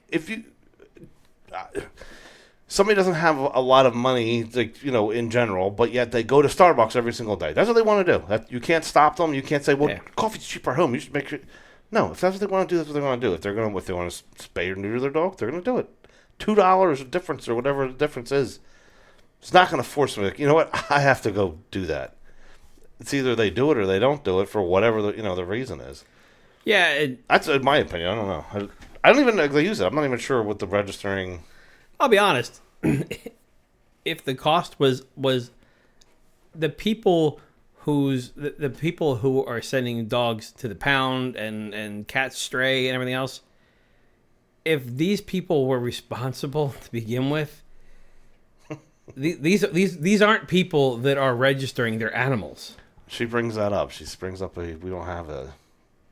Speaker 2: somebody doesn't have a lot of money, like, in general, but yet they go to Starbucks every single day. That's what they want to do. You can't stop them. You can't say, "Well, coffee's cheaper at home. You should make sure." No, if that's what they want to do, that's what they want to do. If they want to spay or neuter their dog, they're going to do it. $2 difference or whatever the difference is. It's not going to force me. You know what? I have to go do that. It's either they do it or they don't do it for whatever the reason is.
Speaker 1: Yeah,
Speaker 2: that's in my opinion. I don't know. I don't even use it. I'm not even sure what the registering.
Speaker 1: I'll be honest. If the cost was the people the people who are sending dogs to the pound and cats stray and everything else, if these people were responsible to begin with, these aren't people that are registering their animals.
Speaker 2: She brings that up. She brings up we don't have a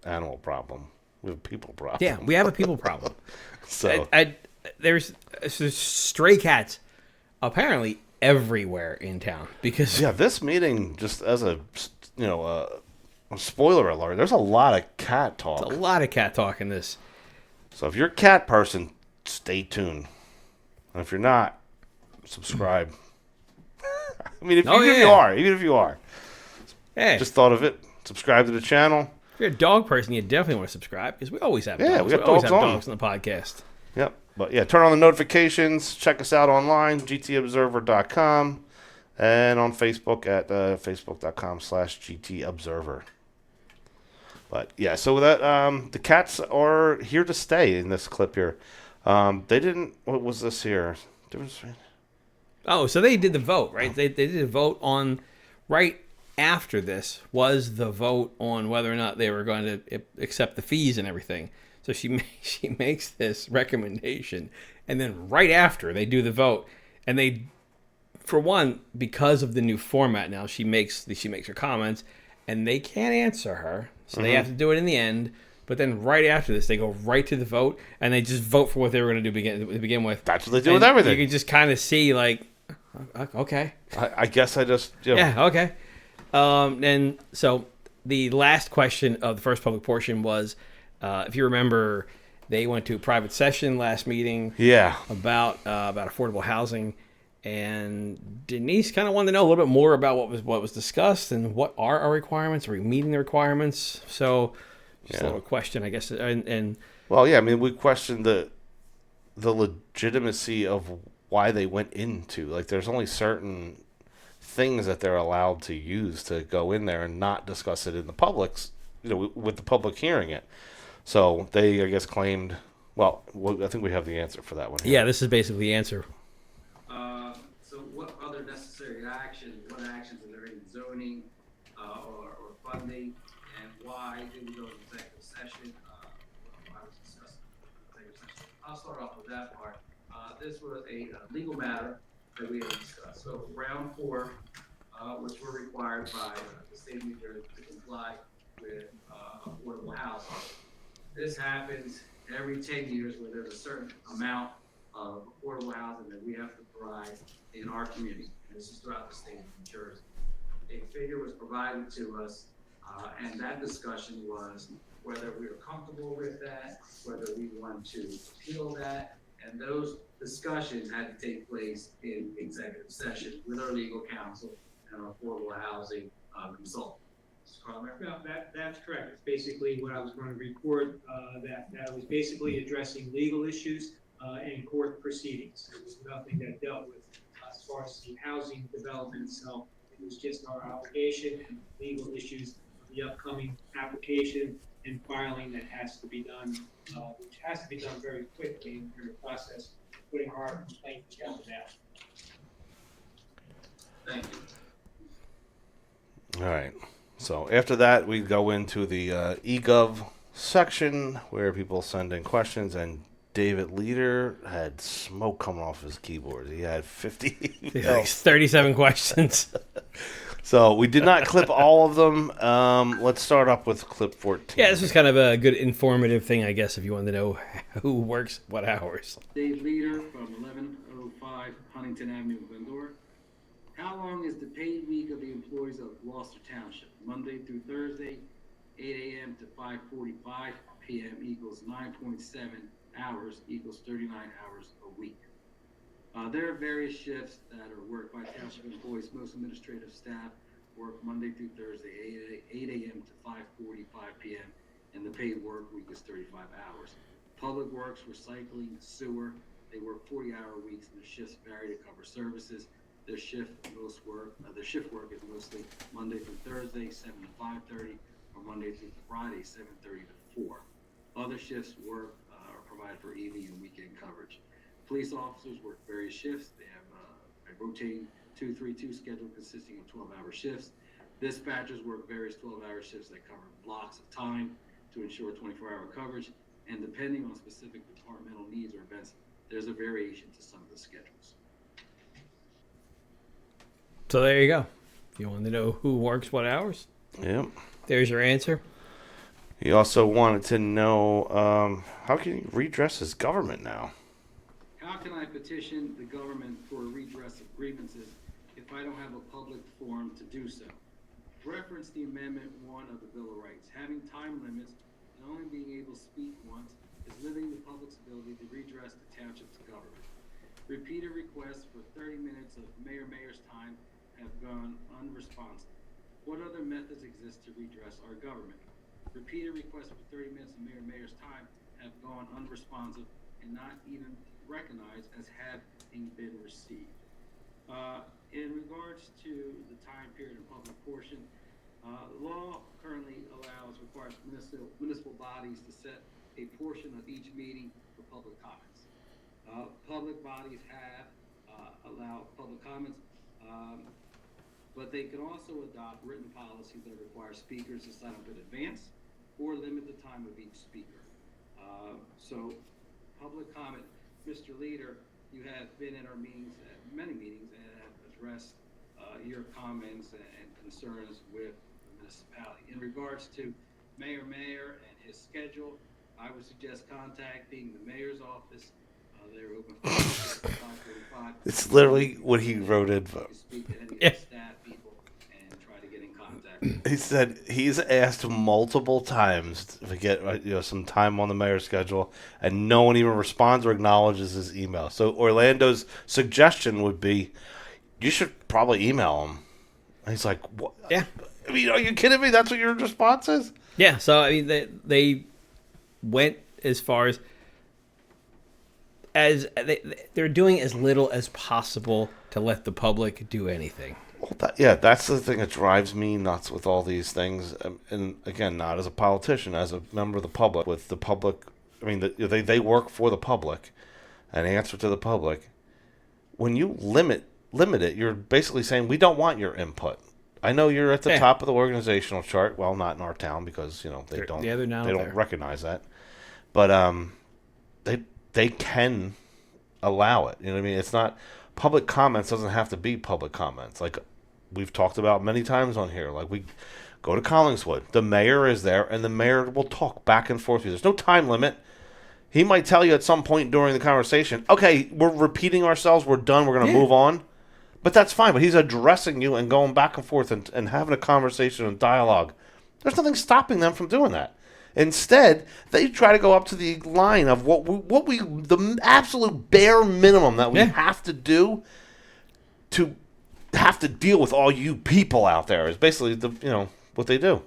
Speaker 2: animal problem. We have a people problem.
Speaker 1: Yeah, we have a people problem.
Speaker 2: So
Speaker 1: there's stray cats apparently everywhere in town because
Speaker 2: this meeting, just as a spoiler alert, there's a lot of cat talk.
Speaker 1: There's a lot of cat talk in this.
Speaker 2: So if you're a cat person, stay tuned. And if you're not, subscribe. I mean, even if you are, just thought of it. Subscribe to the channel.
Speaker 1: If you're a dog person, you definitely want to subscribe because we always have dogs.
Speaker 2: We got dogs
Speaker 1: on the podcast.
Speaker 2: Yep. But turn on the notifications. Check us out online, gtobserver.com, and on Facebook at facebook.com/gtobserver. But so that the cats are here to stay in this clip here. They didn't. What was this here?
Speaker 1: Oh, so they did the vote, right? They did a vote on right after this was the vote on whether or not they were going to accept the fees and everything. So she makes this recommendation, and then right after they do the vote, and they, for one, because of the new format now, she makes her comments, and they can't answer her, so they have to do it in the end. But then right after this, they go right to the vote, and they just vote for what they were going to do to begin with.
Speaker 2: That's what they do with everything.
Speaker 1: You can just kind of see, like, okay.
Speaker 2: I guess I just
Speaker 1: yeah, okay. And so the last question of the first public portion was, if you remember, they went to a private session last meeting.
Speaker 2: Yeah.
Speaker 1: About affordable housing, and Denise kind of wanted to know a little bit more about what was discussed and what are our requirements. Are we meeting the requirements? So, just a little question, I guess. And
Speaker 2: well, I mean, we questioned the legitimacy of why they went into, like, there's only certain things that they're allowed to use to go in there and not discuss it in the public's, with the public hearing it. So they, I guess, claimed. Well, I think we have the answer for that one here.
Speaker 1: Yeah, this is basically the answer.
Speaker 6: So, what other necessary actions? What actions are there in zoning or funding, and why did we go to executive session? I was discussing executive session. I'll start off with that part. This was a legal matter that we had discussed. So, round 4, which were required by the state of New Jersey to comply with affordable housing. This happens every 10 years where there's a certain amount of affordable housing that we have to provide in our community. And this is throughout the state of New Jersey. A figure was provided to us, and that discussion was whether we were comfortable with that, whether we want to appeal that, and those discussions had to take place in executive session with our legal counsel and our affordable housing consultant.
Speaker 12: No, that's correct. It's basically what I was going to report, that I was basically addressing legal issues in court proceedings. It was nothing that dealt with as far as the housing development itself. It was just our obligation and legal issues of the upcoming application and filing that has to be done, which has to be done very quickly in the process of putting our complaint together now.
Speaker 6: Thank you.
Speaker 2: All right. So after that, we go into the eGov section where people send in questions, and David Leader had smoke coming off his keyboard. He had 37
Speaker 1: questions.
Speaker 2: So we did not clip all of them. Let's start up with clip 14.
Speaker 1: Yeah, this was kind of a good informative thing, I guess, if you wanted to know who works what hours.
Speaker 6: Dave Leader from 1105 Huntington Avenue, Glendora. How long is the paid week of the employees of Gloucester Township? Monday through Thursday, 8 a.m. to 5:45 p.m. equals 9.7 hours equals 39 hours a week. There are various shifts that are worked by township employees. Most administrative staff work Monday through Thursday, 8 a.m. to 5:45 p.m. and the paid work week is 35 hours. Public Works, Recycling, Sewer, they work 40-hour weeks and their shifts vary to cover services. Their shift work is mostly Monday through Thursday, 7 to 5:30, or Monday through Friday, 7:30 to 4. Other shifts work are provided for evening and weekend coverage. Police officers work various shifts. They have a rotating 2-3-2 schedule consisting of 12-hour shifts. Dispatchers work various 12-hour shifts that cover blocks of time to ensure 24-hour coverage. And depending on specific departmental needs or events, there's a variation to some of the schedules.
Speaker 1: So there you go. If you wanted to know who works what hours,
Speaker 2: Yep.
Speaker 1: there's your answer.
Speaker 2: He also wanted to know how can he redress his government now?
Speaker 6: How can I petition the government for a redress of grievances if I don't have a public forum to do so? Reference the Amendment 1 of the Bill of Rights. Having time limits and only being able to speak once is limiting the public's ability to redress the township's government. Repeated requests for 30 minutes of mayor's time have gone unresponsive. What other methods exist to redress our government? Repeated requests for 30 minutes of mayor's time have gone unresponsive and not even recognized as having been received. In regards to the time period and public portion, law currently requires municipal bodies to set a portion of each meeting for public comments. Public bodies have allowed public comments, but they can also adopt written policies that require speakers to sign up in advance or limit the time of each speaker. So public comment, Mr. Leader, you have been in our meetings, many meetings, and have addressed your comments and concerns with the municipality. In regards to Mayor and his schedule, I would suggest contacting the mayor's office. They're open from 5:45.
Speaker 2: It's literally what he wrote in.
Speaker 6: Speak to any of the staff people and try to get in contact.
Speaker 2: He said he's asked multiple times to get some time on the mayor's schedule, and no one even responds or acknowledges his email. So Orlando's suggestion would be, you should probably email him. And he's like, what?
Speaker 1: Yeah.
Speaker 2: I mean, are you kidding me? That's what your response is?
Speaker 1: Yeah, so I mean, they went as far as they're doing as little as possible to let the public do anything.
Speaker 2: Well, that's the thing that drives me nuts with all these things. And again, not as a politician, as a member of the public. With the public, I mean, they work for the public and answer to the public. When you limit it, you're basically saying we don't want your input. I know you're at the top of the organizational chart. Well, not in our town because they don't recognize that. But they can allow it. You know what I mean? It's not public comments. Doesn't have to be public comments. Like we've talked about many times on here. Like we go to Collingswood. The mayor is there, and the mayor will talk back and forth. There's no time limit. He might tell you at some point during the conversation, okay, we're repeating ourselves. We're done. We're going to move on. But that's fine. But he's addressing you and going back and forth and having a conversation and dialogue. There's nothing stopping them from doing that. Instead, they try to go up to the line of the absolute bare minimum that we have to do to have to deal with all you people out there is basically what they do.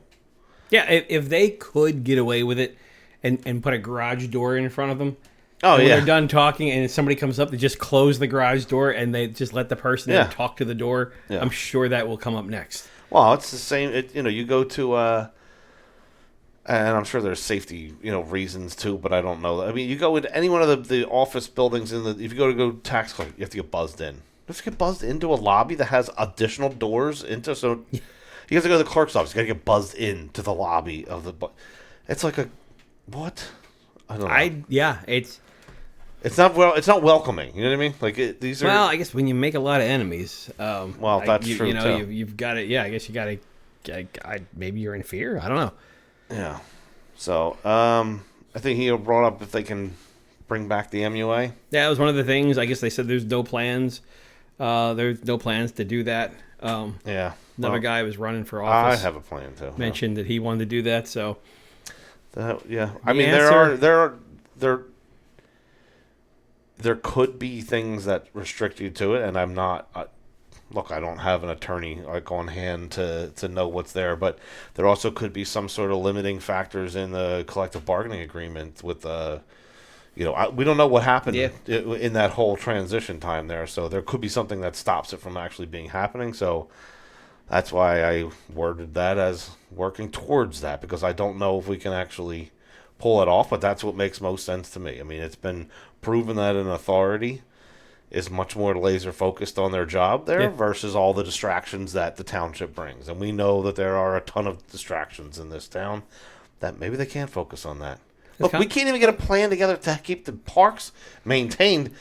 Speaker 1: Yeah, if they could get away with it and put a garage door in front of them.
Speaker 2: Oh,
Speaker 1: when they're done talking and somebody comes up, they just close the garage door and they just let the person in talk to the door. Yeah. I'm sure that will come up next.
Speaker 2: Well, it's the same. You go to, and I'm sure there's safety, reasons too, but I don't know. I mean, you go into any one of the office buildings if you go tax collector, you have to get buzzed in. You have to get buzzed into a lobby that has additional doors into. So you have to go to the clerk's office. You got to get buzzed into the lobby of the. It's like what? I don't know.
Speaker 1: It's.
Speaker 2: It's not welcoming. You know what I mean? Like these are.
Speaker 1: Well, I guess when you make a lot of enemies,
Speaker 2: That's true
Speaker 1: you know,
Speaker 2: too.
Speaker 1: you've got to. Yeah, I guess you got to. Maybe you're in fear. I don't know.
Speaker 2: Yeah. So, I think he brought up if they can bring back the MUA.
Speaker 1: Yeah, that was one of the things. I guess they said there's no plans. There's no plans to do that.
Speaker 2: Yeah.
Speaker 1: Another guy was running for office.
Speaker 2: I have a plan too.
Speaker 1: Mentioned that he wanted to do that. So.
Speaker 2: Yeah. I mean, there could be things that restrict you to it, and I'm not. Look, I don't have an attorney like on hand to know what's there, but there also could be some sort of limiting factors in the collective bargaining agreement with we don't know what happened in that whole transition time there, so there could be something that stops it from actually being happening. So that's why I worded that as working towards that, because I don't know if we can actually pull it off, but that's what makes most sense to me. I mean, it's been proven that an authority is much more laser focused on their job there versus all the distractions that the township brings. And we know that there are a ton of distractions in this town that maybe they can't focus on that. Look, we can't even get a plan together to keep the parks maintained.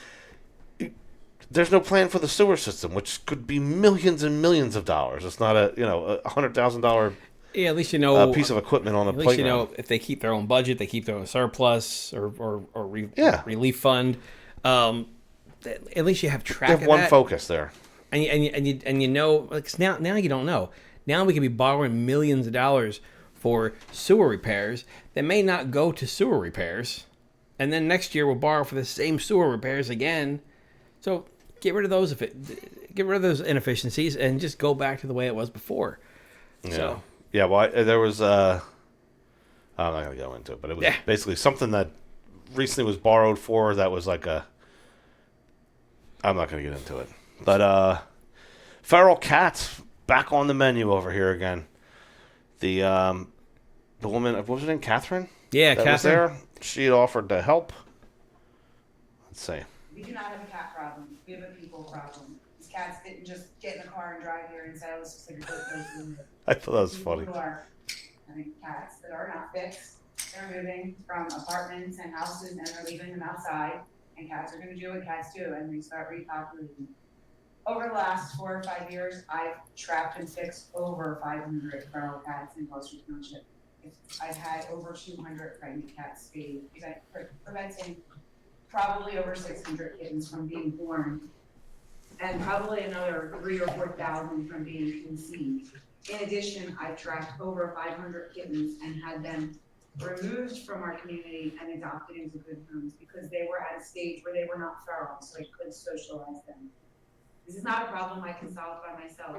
Speaker 2: There's no plan for the sewer system, which could be millions and millions of dollars. It's not a $100,000
Speaker 1: at least you know
Speaker 2: piece of equipment on a playground.
Speaker 1: At least you know if they keep their own budget, they keep their own surplus or relief fund. At least you have track of that.
Speaker 2: One focus there,
Speaker 1: and you know, like now you don't know. Now we could be borrowing millions of dollars for sewer repairs that may not go to sewer repairs, and then next year we'll borrow for the same sewer repairs again. So get rid of those inefficiencies and just go back to the way it was before.
Speaker 2: Yeah.
Speaker 1: So
Speaker 2: well, there was I'm not gonna go into it, but it was basically something that recently was borrowed for that was like a. I'm not going to get into it. But feral cats back on the menu over here again. The woman, what was her name, Catherine?
Speaker 1: Yeah,
Speaker 2: that
Speaker 1: Catherine.
Speaker 2: Was there. She had offered to help. Let's see.
Speaker 11: We do not have a cat problem. We have a people problem. These cats didn't just get in the car and drive here and say, let's just take a quick place.
Speaker 2: I thought that was funny.
Speaker 11: People are having cats that are not fixed. They're moving from apartments and houses and they're leaving them outside. And cats are going to do what cats do, and they start repopulating. Over the last 4 or 5 years, I've trapped and fixed over 500 feral cats in Gloucester Township. I've had over 200 pregnant cats spayed, preventing probably over 600 kittens from being born, and probably another 3,000 or 4,000 from being conceived. In addition, I've trapped over 500 kittens and had them removed from our community and adopted into good homes because they were at a stage where they were not feral, so I could socialize them. This is not a problem I can solve by myself.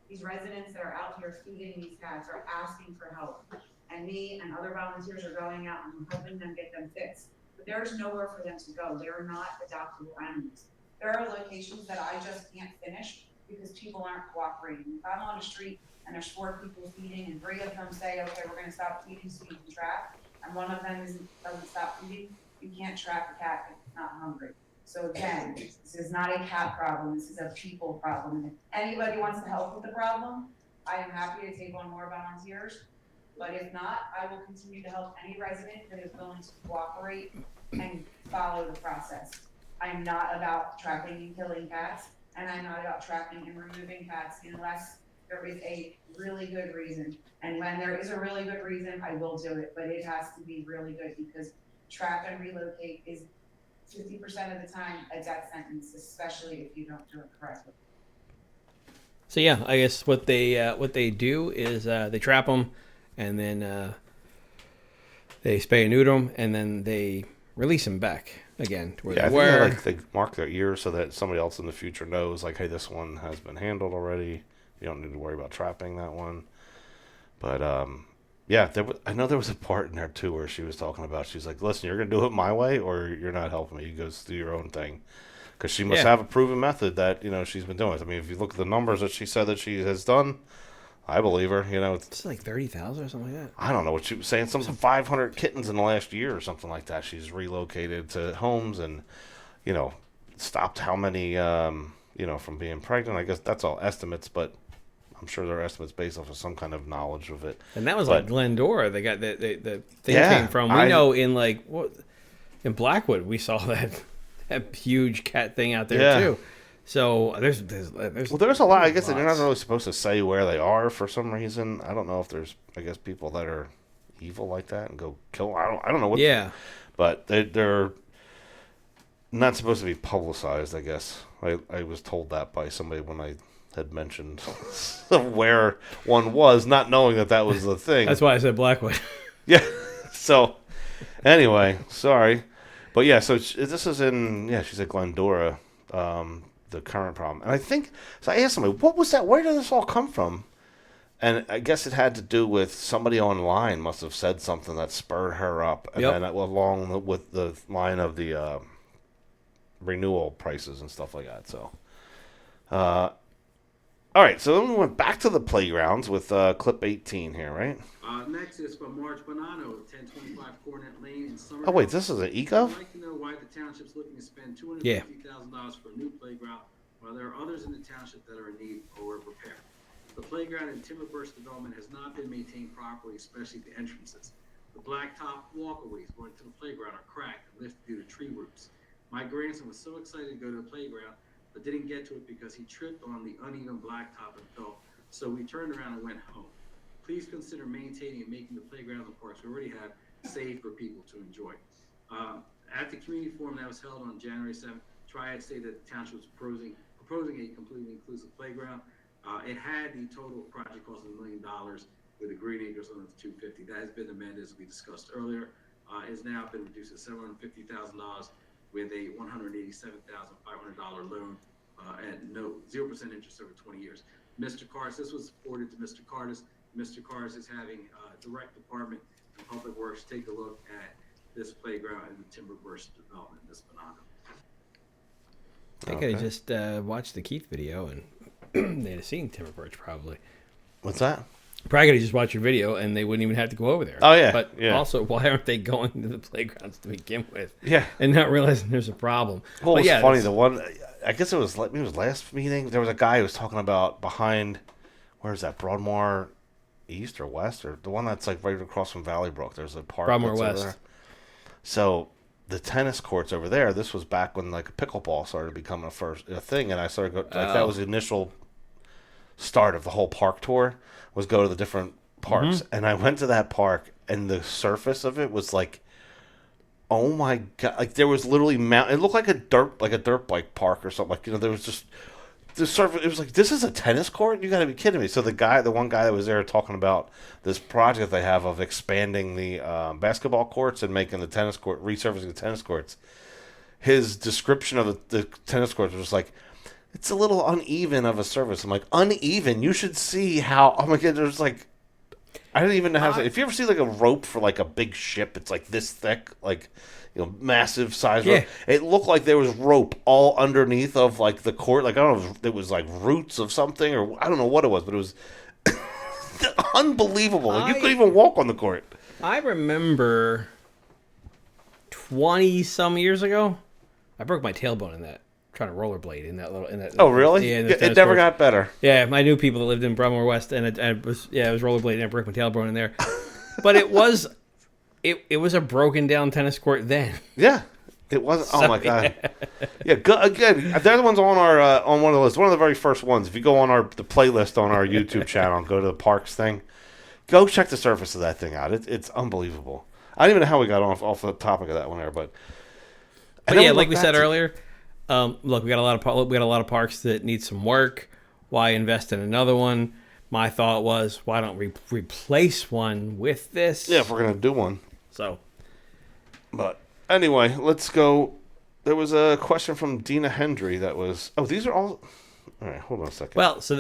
Speaker 11: These residents that are out here feeding these cats are asking for help, and me and other volunteers are going out and helping them get them fixed. But there's nowhere for them to go. They are not adoptable animals. There are locations that I just can't finish because people aren't cooperating. If I'm on a street and there's 4 people feeding and 3 of them say, okay, we're gonna stop feeding so you can trap, and one of them doesn't stop feeding, you can't trap a cat if it's not hungry. So again, this is not a cat problem, this is a people problem. And if anybody wants to help with the problem, I am happy to take on more volunteers. But if not, I will continue to help any resident that is willing to cooperate and follow the process. I'm not about trapping and killing cats, and I'm not about trapping and removing cats unless there is a really good reason. And when there is a really good reason, I will do it, but it has to be really good because trap and relocate is 50% of the time a death sentence, especially if you don't do it correctly.
Speaker 1: So yeah, I guess what they do is they trap them, and then they spay and neuter them, and then they release them back again to where they were.
Speaker 2: They mark their ears so that somebody else in the future knows, like, hey, this one has been handled already. You don't need to worry about trapping that one. But yeah, I know there was a part in there too where she was talking about, she's like, listen, you're gonna do it my way, or you're not helping me. You go do your own thing, because she must have a proven method that she's been doing. I mean, if you look at the numbers that she said that she has done, I believe her.
Speaker 1: It's like 30,000 or something like that.
Speaker 2: I don't know what she was saying. Some 500 kittens in the last year or something like that. She's relocated to homes and, stopped how many, from being pregnant. I guess that's all estimates, but I'm sure they're estimates based off of some kind of knowledge of it.
Speaker 1: And that was like Glendora. They got the thing came from. We know in in Blackwood we saw that a huge cat thing out there
Speaker 2: Yeah.
Speaker 1: too. So there's
Speaker 2: Well, there's a lot. I guess they're not really supposed to say where they are for some reason. I don't know if there's, I guess, people that are evil like that and go kill. I don't know what.
Speaker 1: Yeah.
Speaker 2: But they're not supposed to be publicized. I guess I was told that by somebody when I had mentioned where one was, not knowing that was the thing.
Speaker 1: That's why I said Blackwood.
Speaker 2: Yeah. So anyway, sorry, but yeah. So this is in she said Glendora. The current problem. And I think, so I asked somebody, what was that? Where did this all come from? And I guess it had to do with somebody online must have said something that spurred her up. And then along with the line of the renewal prices and stuff like that. So, all right. So then we went back to the playgrounds with clip 18 here, right?
Speaker 6: Next is from Marge Bonanno of 1025 Cornet Lane in Summer.
Speaker 2: Oh, wait, this is an EGov?
Speaker 6: I'd like to know why the township's looking to spend $250,000 for a new playground while there are others in the township that are in need or repair. The playground in Timberburst development has not been maintained properly, especially the entrances. The blacktop walkways going to the playground are cracked and lifted due to tree roots. My grandson was so excited to go to the playground, but didn't get to it because he tripped on the uneven blacktop and fell. So we turned around and went home. Please consider maintaining and making the playground and parks we already have safe for people to enjoy. At the community forum that was held on January 7th, Triad stated that the township was proposing a completely inclusive playground. It had the total project cost of $1 million with the Greenacres on the $250,000. That has been amended, as we discussed earlier. It has now been reduced to $750,000 with a $187,500 loan at 0% interest over 20 years. Mr. Cars, this was forwarded to Mr. Cardis. Mr. Cars is having direct department and public works take a look at this playground in the Timberburst development, Ms. Bonanno.
Speaker 1: I could have just watched the Keith video and they'd have seen Timberburst probably.
Speaker 2: What's that?
Speaker 1: Probably could have just watched your video and they wouldn't even have to go over there.
Speaker 2: Oh, yeah.
Speaker 1: But also, why aren't they going to the playgrounds to begin with?
Speaker 2: Yeah.
Speaker 1: And not realizing there's a problem.
Speaker 2: Well,
Speaker 1: but
Speaker 2: it's funny. The one, I guess it was last meeting. There was a guy who was talking about behind, where's that, Broadmoor East or West, or the one that's like right across from Valleybrook. There's a park.
Speaker 1: Broadmoor
Speaker 2: that's
Speaker 1: West.
Speaker 2: over there. So the tennis courts over there. This was back when like pickleball started becoming a thing, and I started that was the initial start of the whole park tour. Was go to the different parks, and I went to that park, and the surface of it was like, oh my god! Like there was literally It looked like a dirt bike park or something. Like there was just the surface. It was like, this is a tennis court. You got to be kidding me! So the one guy that was there talking about this project they have of expanding the basketball courts and making the tennis court, resurfacing the tennis courts. His description of the tennis courts was like, it's a little uneven of a surface. I'm like, uneven? You should see how. Oh my god! There's like, I don't even know how to say. If you ever see like a rope for like a big ship, it's like this thick, like massive size rope. It looked like there was rope all underneath of like the court. Like I don't know if it was like roots of something or I don't know what it was, but it was unbelievable. Like, you couldn't even walk on the court.
Speaker 1: I remember 20 some years ago, I broke my tailbone in that. Trying to rollerblade in that little.
Speaker 2: Oh really?
Speaker 1: Yeah,
Speaker 2: it never got better.
Speaker 1: Yeah, I knew people that lived in Broadmoor West, and I was rollerblading and I broke my tailbone in there. But it was a broken down tennis court then.
Speaker 2: Yeah, it was. Oh my god. Yeah, again, they're the ones on our on one of the lists. One of the very first ones. If you go on the playlist on our YouTube channel, go to the parks thing. Go check the surface of that thing out. It's unbelievable. I don't even know how we got off the topic of that one there, but
Speaker 1: yeah, like we said earlier. Look, we got a lot of parks that need some work. Why invest in another one? My thought was, why don't we replace one with this?
Speaker 2: Yeah, if we're gonna do one.
Speaker 1: So,
Speaker 2: but anyway, let's go. There was a question from Dina Hendry that was. Oh, these are all. All right, hold on a second.
Speaker 1: Well, so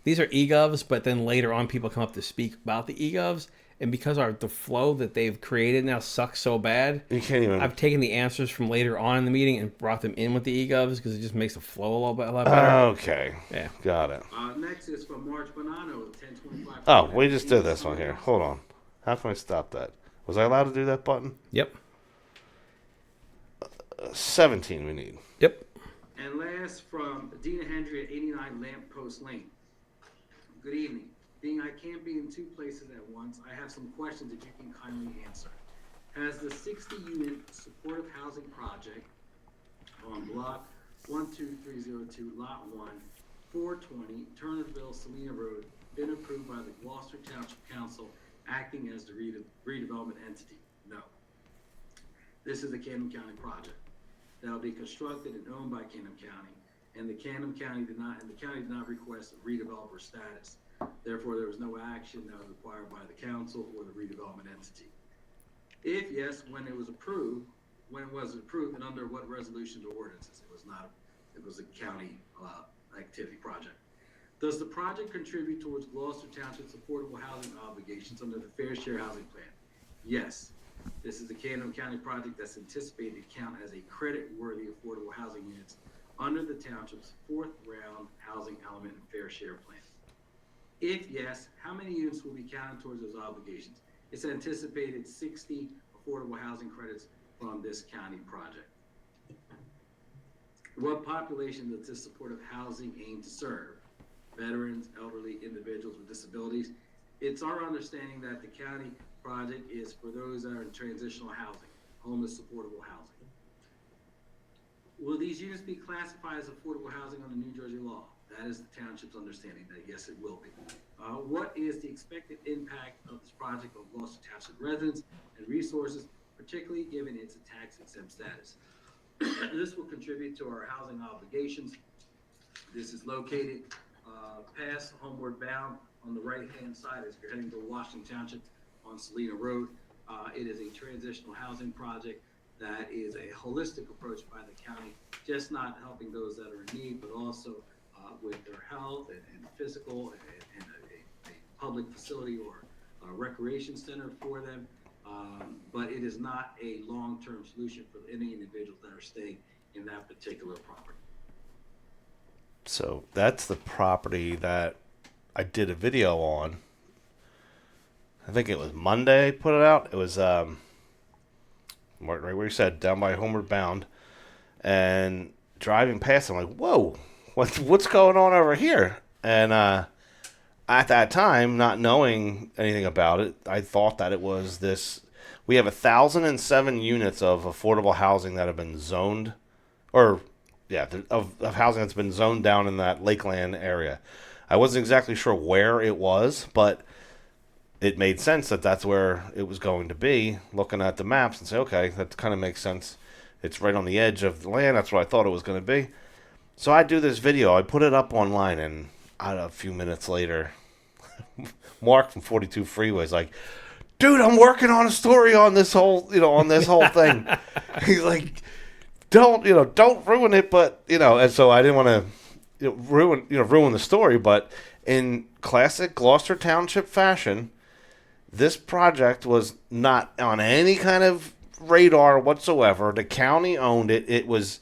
Speaker 1: these are eGovs, but then later on, people come up to speak about the eGovs. And because the flow that they've created now sucks so bad,
Speaker 2: you can't even.
Speaker 1: I've taken the answers from later on in the meeting and brought them in with the eGovs because it just makes the flow a lot better.
Speaker 2: Okay.
Speaker 1: Yeah.
Speaker 2: Got it.
Speaker 6: Next is from Marge Bonanno of 1025.
Speaker 2: Oh, we just did this one here. Hold on. How can I stop that? Was I allowed to do that button?
Speaker 1: Yep.
Speaker 2: 17 we need.
Speaker 1: Yep.
Speaker 6: And last from Dina Hendry at 89 Lamppost Lane. Good evening. Being I can't be in two places at once, I have some questions that you can kindly answer.
Speaker 13: has the 60-unit supportive housing project on block 12302, lot 1, 420, Turnerville, Salina Road, been approved by the Gloucester Township Council, acting as the redevelopment entity? No. This is a Camden County project that will be constructed and owned by Camden County, and the county did not request a redeveloper status. Therefore, there was no action that was required by the council or the redevelopment entity. If yes, when it was approved, and under what resolutions or ordinances? It was a county activity project. Does the project contribute towards Gloucester Township's affordable housing obligations under the Fair Share Housing Plan? Yes. This is a Camden County project that's anticipated to count as a credit-worthy affordable housing units under the township's 4th round housing element and fair share plan. If yes, how many units will be counted towards those obligations? It's anticipated 60 affordable housing credits from this county project. What population does this supportive housing aim to serve? Veterans, elderly, individuals with disabilities. It's our understanding that the county project is for those that are in transitional housing, homeless supportable housing. Will these units be classified as affordable housing under New Jersey law? That is the township's understanding that yes, it will be. What is the expected impact of this project on Gloucester Township residents and resources, particularly given its tax exempt status? This will contribute to our housing obligations. This is located past Homeward Bound on the right-hand side as you're heading to Washington Township on Salina Road. It is a transitional housing project that is a holistic approach by the county, just not helping those that are in need, but also with their health and physical and a public facility or a recreation center for them. But it is not a long-term solution for any individuals that are staying in that particular property.
Speaker 2: So that's the property that I did a video on. I think it was Monday I put it out. It was right where you said, down by Homeward Bound. And driving past, I'm like, whoa, what's going on over here? And at that time, not knowing anything about it, I thought that it was this. We have 1,007 units of affordable housing that have been zoned, of housing that's been zoned down in that Lakeland area. I wasn't exactly sure where it was, but it made sense that that's where it was going to be, looking at the maps and say, okay, that kind of makes sense. It's right on the edge of the land. That's what I thought it was going to be. So I do this video. I put it up online, and a few minutes later, Mark from 42 Freeway is like, dude, I'm working on a story on this whole thing. He's like, don't ruin it, but, and so I didn't want to ruin the story, but in classic Gloucester Township fashion, this project was not on any kind of radar whatsoever. The county owned it. It was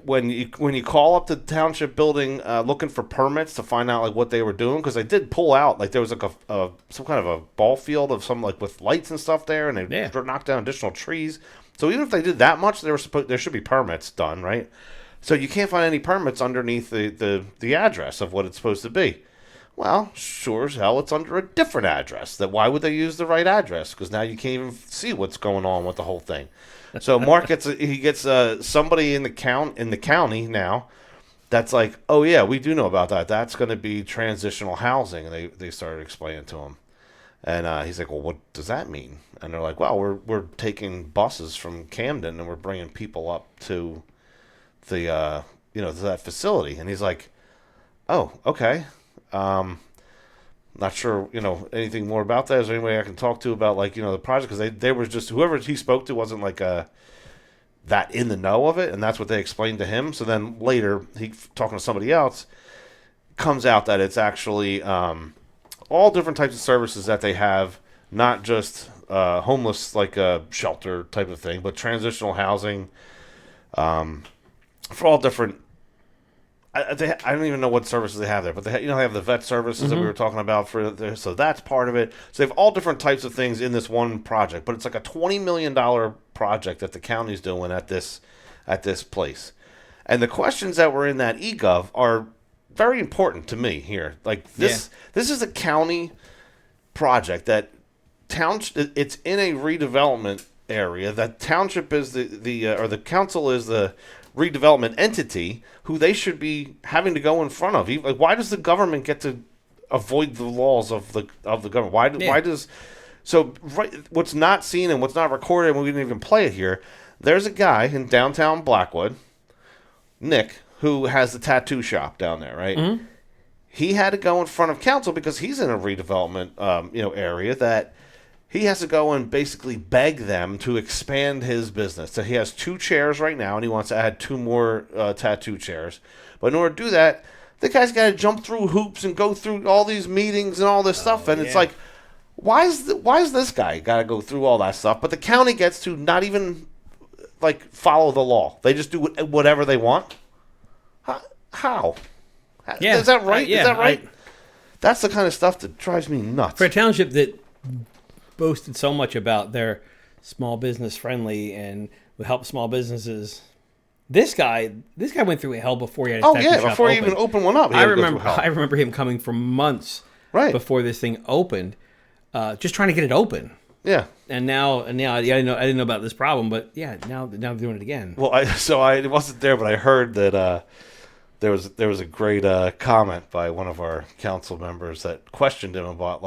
Speaker 2: when you call up the township building looking for permits to find out like what they were doing, because they did pull out, like there was like some kind of a ball field of some like with lights and stuff there, and they knocked down additional trees. So even if they did that much, there should be permits done, right? So you can't find any permits underneath the address of what it's supposed to be. Well, sure as hell, it's under a different address. Why would they use the right address? Because now you can't even see what's going on with the whole thing. So Mark gets somebody in the county now that's like, oh yeah, we do know about that. That's going to be transitional housing. And they started explaining to him, and he's like, well, what does that mean? And they're like, well, we're taking buses from Camden and we're bringing people up to the to that facility. And he's like, oh, okay. Not sure, anything more about that. Is there any way I can talk to about the project? Because they were just, whoever he spoke to wasn't like that in the know of it, and that's what they explained to him. So then later, he talking to somebody else, comes out that it's actually all different types of services that they have, not just homeless like a shelter type of thing, but transitional housing for all different. I don't even know what services they have there, but they have the vet services that we were talking about for there, so that's part of it. So they have all different types of things in this one project, but it's like a $20 million project that the county's doing at this place. And the questions that were in that eGov are very important to me here. Like this is a county project that it's in a redevelopment area. That township is or the council is the redevelopment entity who they should be having to go in front of. Like, why does the government get to avoid the laws of the government? Why does what's not seen and what's not recorded, and we didn't even play it here. There's a guy in downtown Blackwood, Nick, who has the tattoo shop down there, right? Mm-hmm. He had to go in front of council because he's in a redevelopment area that he has to go and basically beg them to expand his business. So he has 2 chairs right now, and he wants to add 2 more tattoo chairs. But in order to do that, the guy's got to jump through hoops and go through all these meetings and all this stuff. And it's like, why is this guy got to go through all that stuff? But the county gets to not even follow the law. They just do whatever they want. How?
Speaker 1: Yeah.
Speaker 2: Is that right?
Speaker 1: Yeah,
Speaker 2: is that right? That's the kind of stuff that drives me nuts.
Speaker 1: For a township that boasted so much about their small business friendly and would help small businesses, this guy went through hell before he had his tattoo shop
Speaker 2: before he
Speaker 1: open.
Speaker 2: even opened one up.
Speaker 1: I remember him coming for months before this thing opened, just trying to get it open.
Speaker 2: Yeah.
Speaker 1: And now I didn't know about this problem, but now they're doing it again.
Speaker 2: Well, I wasn't there, but I heard that there was a great comment by one of our council members that questioned him about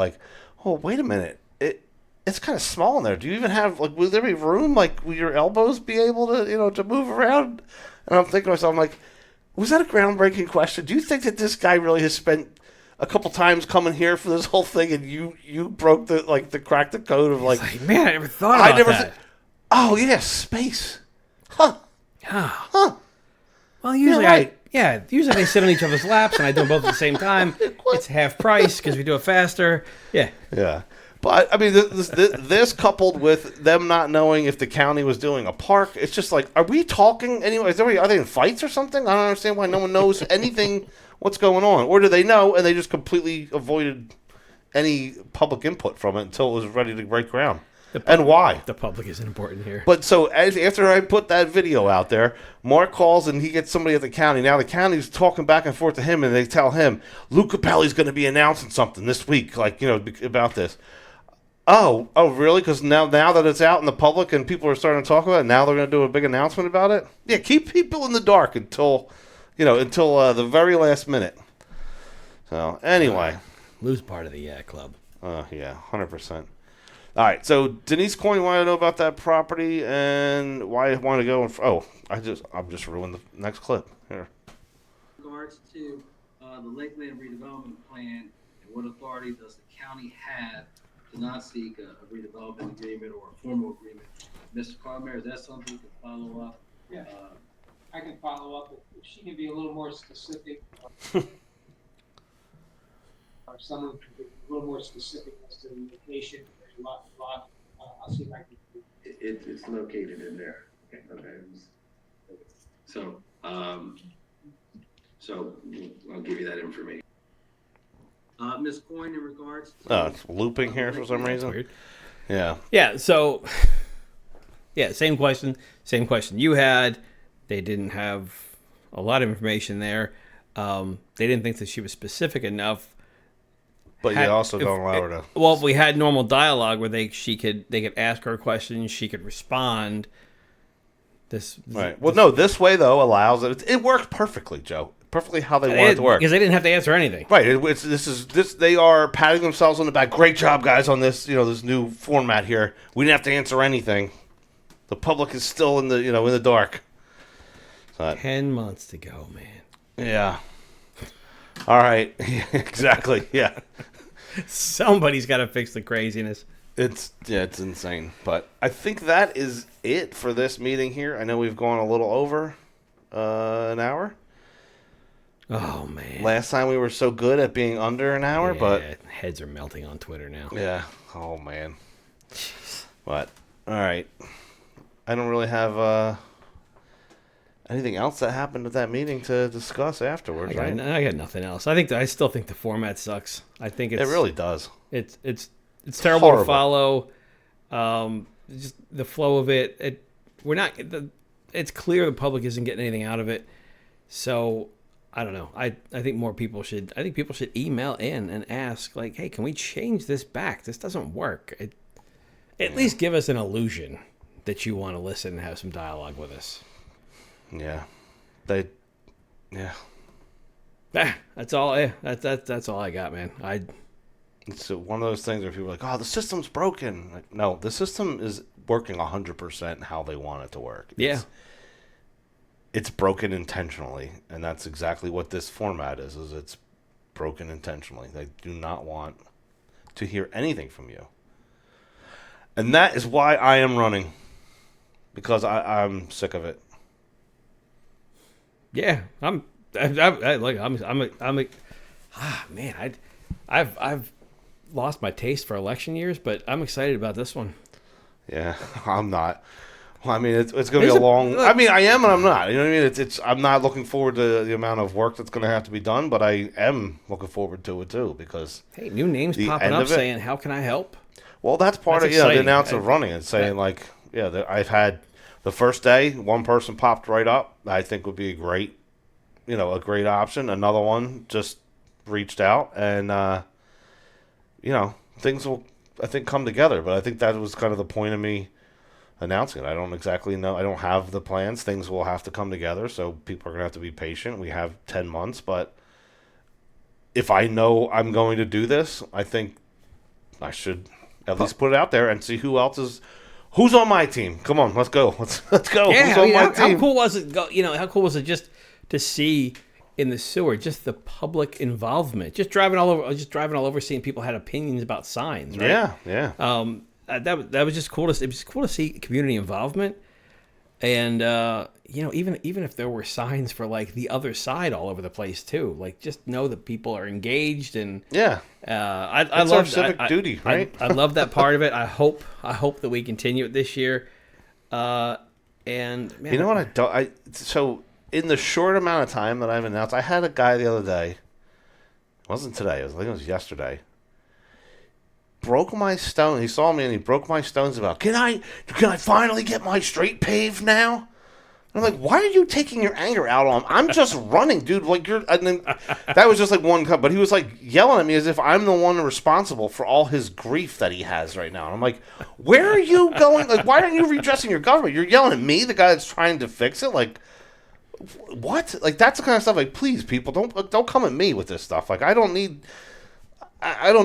Speaker 2: oh, wait a minute, it's kind of small in there. Do you even have will there be room? Will your elbows be able to to move around? And I'm thinking to myself, I'm like, was that a groundbreaking question? Do you think that this guy really has spent a couple times coming here for this whole thing, and you broke the cracked the code of
Speaker 1: man, I never thought about that.
Speaker 2: Oh yeah, space. Huh.
Speaker 1: Well, usually usually they sit on each other's laps, and I do them both at the same time. It's half price because we do it faster. Yeah.
Speaker 2: Yeah. But I mean, this coupled with them not knowing if the county was doing a park, it's just are we talking anyway? Are they in fights or something? I don't understand why no one knows anything. What's going on? Or do they know and they just completely avoided any public input from it until it was ready to break ground? And why?
Speaker 1: The public isn't important here.
Speaker 2: But so after I put that video out there, Mark calls and he gets somebody at the county. Now the county's talking back and forth to him, and they tell him Luke Capelli's going to be announcing something this week, about this. Oh, really? Because now that it's out in the public and people are starting to talk about it, now they're going to do a big announcement about it? Yeah, keep people in the dark until the very last minute. So, anyway.
Speaker 1: Lose part of the club.
Speaker 2: Yeah, 100%. All right, so Denise Coyne wanted to know about that property and why I want to go. I'm just ruined the next clip. Here.
Speaker 13: In regards to the Lakeland redevelopment plan, and what authority does the county have to not seek a redevelopment agreement or a formal agreement? Mr. Carmer, is that something you can follow up?
Speaker 12: Yeah, I can follow up if she can be a little more specific. Or someone can be a little more specific as to the location, lot. I'll see if I can.
Speaker 13: It's located in there. Okay. So I'll give you that information. Ms. Coyne, in regards to...
Speaker 2: it's looping here for some reason.
Speaker 1: Weird.
Speaker 2: Yeah.
Speaker 1: Yeah, so... Yeah, same question you had. They didn't have a lot of information there. They didn't think that she was specific enough.
Speaker 2: But you also don't allow her to...
Speaker 1: Well, if we had normal dialogue where they could ask her questions, she could respond.
Speaker 2: Right. Well, no, this way, though, allows it. It works perfectly, Joe. Perfectly how they want it to work.
Speaker 1: Because they didn't have to answer anything.
Speaker 2: Right. They are patting themselves on the back. Great job, guys, on this, this new format here. We didn't have to answer anything. The public is still in the dark.
Speaker 1: 10 months to go, man.
Speaker 2: Yeah. All right. Exactly. Yeah.
Speaker 1: Somebody's got to fix the craziness.
Speaker 2: It's insane. But I think that is it for this meeting here. I know we've gone a little over an hour.
Speaker 1: Oh, man.
Speaker 2: Last time we were so good at being under an hour, but...
Speaker 1: heads are melting on Twitter now.
Speaker 2: Yeah. Oh, man. Jeez. But, all right. I don't really have anything else that happened at that meeting to discuss afterwards, right?
Speaker 1: I got nothing else. I still think the format sucks. I think it
Speaker 2: really does.
Speaker 1: It's terrible to follow. Just the flow of it. It's clear the public isn't getting anything out of it. So I don't know. I think people should email in and ask, hey, can we change this back? This doesn't work. At least give us an illusion. that you want to listen and have some dialogue with us.
Speaker 2: Yeah. Yeah.
Speaker 1: That's all. Yeah, that's all I got, man.
Speaker 2: It's one of those things where people are like, "Oh, the system's broken." Like, no, the system is working 100% how they want it to work. It's broken intentionally, and that's exactly what this format is it's broken intentionally. They do not want to hear anything from you. And that is why I am running, because I'm sick of it.
Speaker 1: Yeah, I've lost my taste for election years, but I'm excited about this one.
Speaker 2: Yeah, I'm not. Well, I mean, it's going to be a long. I mean, I am and I'm not. You know what I mean? It's. I'm not looking forward to the amount of work that's going to have to be done, but I am looking forward to it too, because
Speaker 1: hey, new names popping up saying, "How can I help?"
Speaker 2: Well, that's part of the announcement of running and saying I've had the first day one person popped right up. I think would be a great option. Another one just reached out, and things will, I think, come together. But I think that was kind of the point of me announcing it. I don't exactly know. I don't have the plans. Things will have to come together, so people are going to have to be patient. We have 10 months, but if I know I'm going to do this, I think I should at least put it out there and see who's on my team. Come on, let's go. Let's go.
Speaker 1: Yeah,
Speaker 2: who's on my team?
Speaker 1: How cool was it? How cool was it just to see in the sewer, just the public involvement, just driving all over, seeing people had opinions about signs, right?
Speaker 2: Yeah.
Speaker 1: That was just cool to see. It was cool to see community involvement, and even if there were signs for like the other side all over the place too, like just know that people are engaged and I love
Speaker 2: our civic duty, right?
Speaker 1: I love that part of it. I hope that we continue it this year. And man,
Speaker 2: you know what so in the short amount of time that I've announced, I had a guy the other day. It wasn't today. I think it was yesterday. Broke my stone. He saw me and he broke my stones about, can I finally get my street paved now? And I'm like, why are you taking your anger out on him? I'm just running, dude. Like and then that was just like one cut, but he was like yelling at me as if I'm the one responsible for all his grief that he has right now. And I'm like, where are you going? Like, why aren't you redressing your government? You're yelling at me, the guy that's trying to fix it. Like, what? Like, that's the kind of stuff. Like, please, people, don't come at me with this stuff. Like, I don't need that. I'm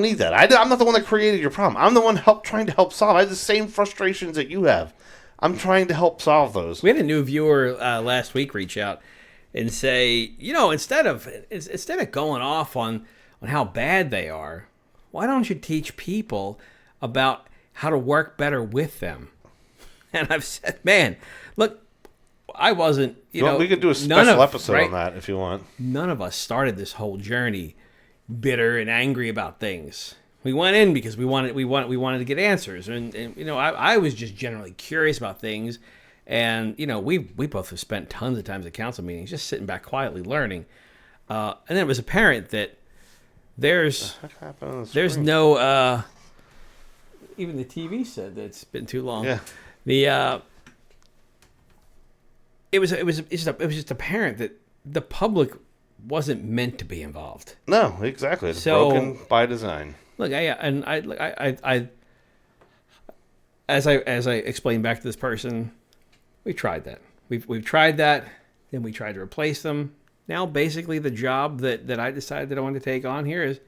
Speaker 2: not the one that created your problem. I'm the one trying to help solve. I have the same frustrations that you have. I'm trying to help solve those.
Speaker 1: We had a new viewer last week reach out and say, instead of going off on how bad they are, why don't you teach people about how to work better with them? And I've said, man, look, I wasn't,
Speaker 2: we could do a special episode on that if you want.
Speaker 1: None of us started this whole journey bitter and angry about things. We went in because we wanted to get answers, and I was just generally curious about things, and we both have spent tons of times at council meetings just sitting back quietly learning, and then it was apparent that there's no even the TV said that it's been too long.
Speaker 2: Yeah.
Speaker 1: It was just apparent that the public wasn't meant to be involved.
Speaker 2: No, exactly. It's broken by design.
Speaker 1: Look, I as I explained back to this person, we tried that. We've tried that. Then we tried to replace them. Now, basically, the job that I decided that I wanted to take on here is,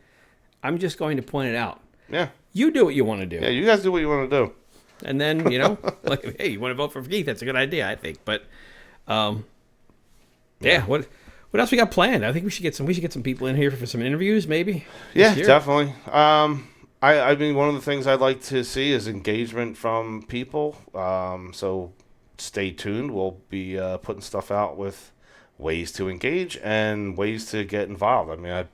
Speaker 1: I'm just going to point it out.
Speaker 2: Yeah.
Speaker 1: You do what you want to do.
Speaker 2: Yeah, you guys do what you want to do.
Speaker 1: And then like, hey, you want to vote for Keith? That's a good idea, I think. But, What else we got planned? I think we should get some people in here for some interviews, maybe.
Speaker 2: Yeah, definitely. I mean, one of the things I'd like to see is engagement from people. So stay tuned. We'll be putting stuff out with ways to engage and ways to get involved. I mean,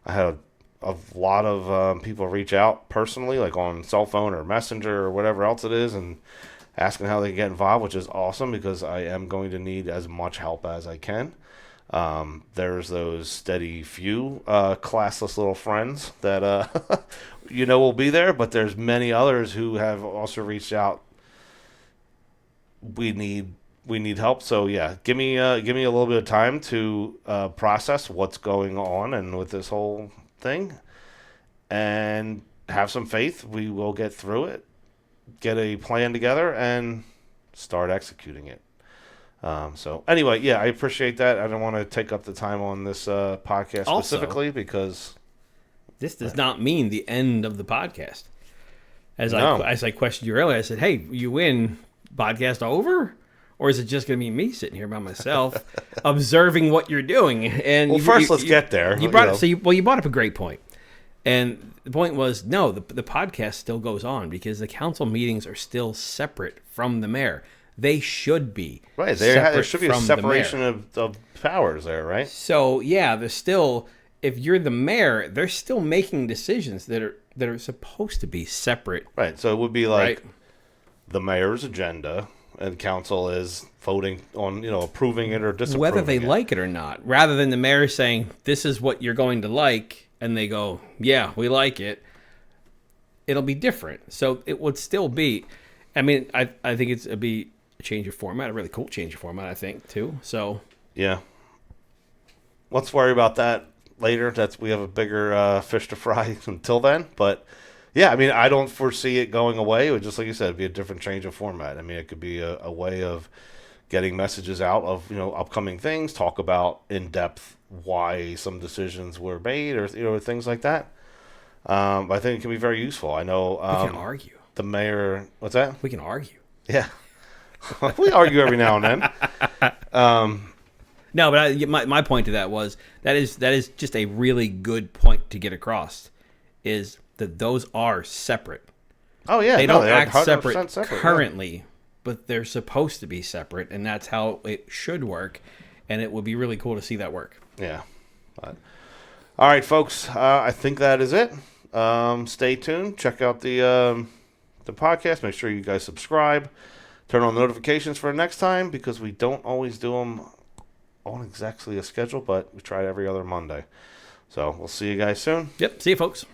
Speaker 2: I had a lot of people reach out personally, like on cell phone or messenger or whatever else it is, and asking how they can get involved, which is awesome because I am going to need as much help as I can. There's those steady few classless little friends that will be there, but there's many others who have also reached out. We need help, so yeah, give me a little bit of time to process what's going on and with this whole thing, and have some faith. We will get through it, get a plan together, and start executing it. So anyway, yeah, I appreciate that. I don't want to take up the time on this podcast specifically because
Speaker 1: this does not mean the end of the podcast. As
Speaker 2: No.
Speaker 1: I questioned you earlier, I said, "Hey, you win, podcast over?" Or is it just going to be me sitting here by myself, observing what you're doing? And
Speaker 2: well, first let's get there.
Speaker 1: You brought you brought up a great point, and the point was no, the podcast still goes on because the council meetings are still separate from the mayor. They should be
Speaker 2: right. There should be a separation of powers there, right?
Speaker 1: So yeah, there's still, if you're the mayor, they're still making decisions that are supposed to be separate.
Speaker 2: Right. So it would be like the mayor's agenda. And council is voting on, approving it or disapproving
Speaker 1: whether they
Speaker 2: it.
Speaker 1: like it or not, rather than the mayor saying, this is what you're going to like, and they go, yeah, we like it. It'll be different. So it would still be, I think it'd be a change of format, a really cool change of format, I think, too. So
Speaker 2: yeah. Let's worry about that later. We have a bigger fish to fry until then, but yeah, I don't foresee it going away. It would just, like you said, be a different change of format. It could be a way of getting messages out of, upcoming things, talk about in depth why some decisions were made or, things like that. I think it can be very useful. I know
Speaker 1: we can argue.
Speaker 2: The mayor, what's that?
Speaker 1: We can argue.
Speaker 2: Yeah. We argue every now and then.
Speaker 1: No, but my point to that was that is just a really good point to get across is that those are separate.
Speaker 2: Oh yeah,
Speaker 1: they don't act separate currently,
Speaker 2: yeah.
Speaker 1: But they're supposed to be separate, and that's how it should work. And it would be really cool to see that work.
Speaker 2: Yeah. All right, folks. I think that is it. Stay tuned. Check out the podcast. Make sure you guys subscribe. Turn on notifications for next time because we don't always do them on exactly a schedule, but we try it every other Monday. So we'll see you guys soon.
Speaker 1: Yep. See you, folks.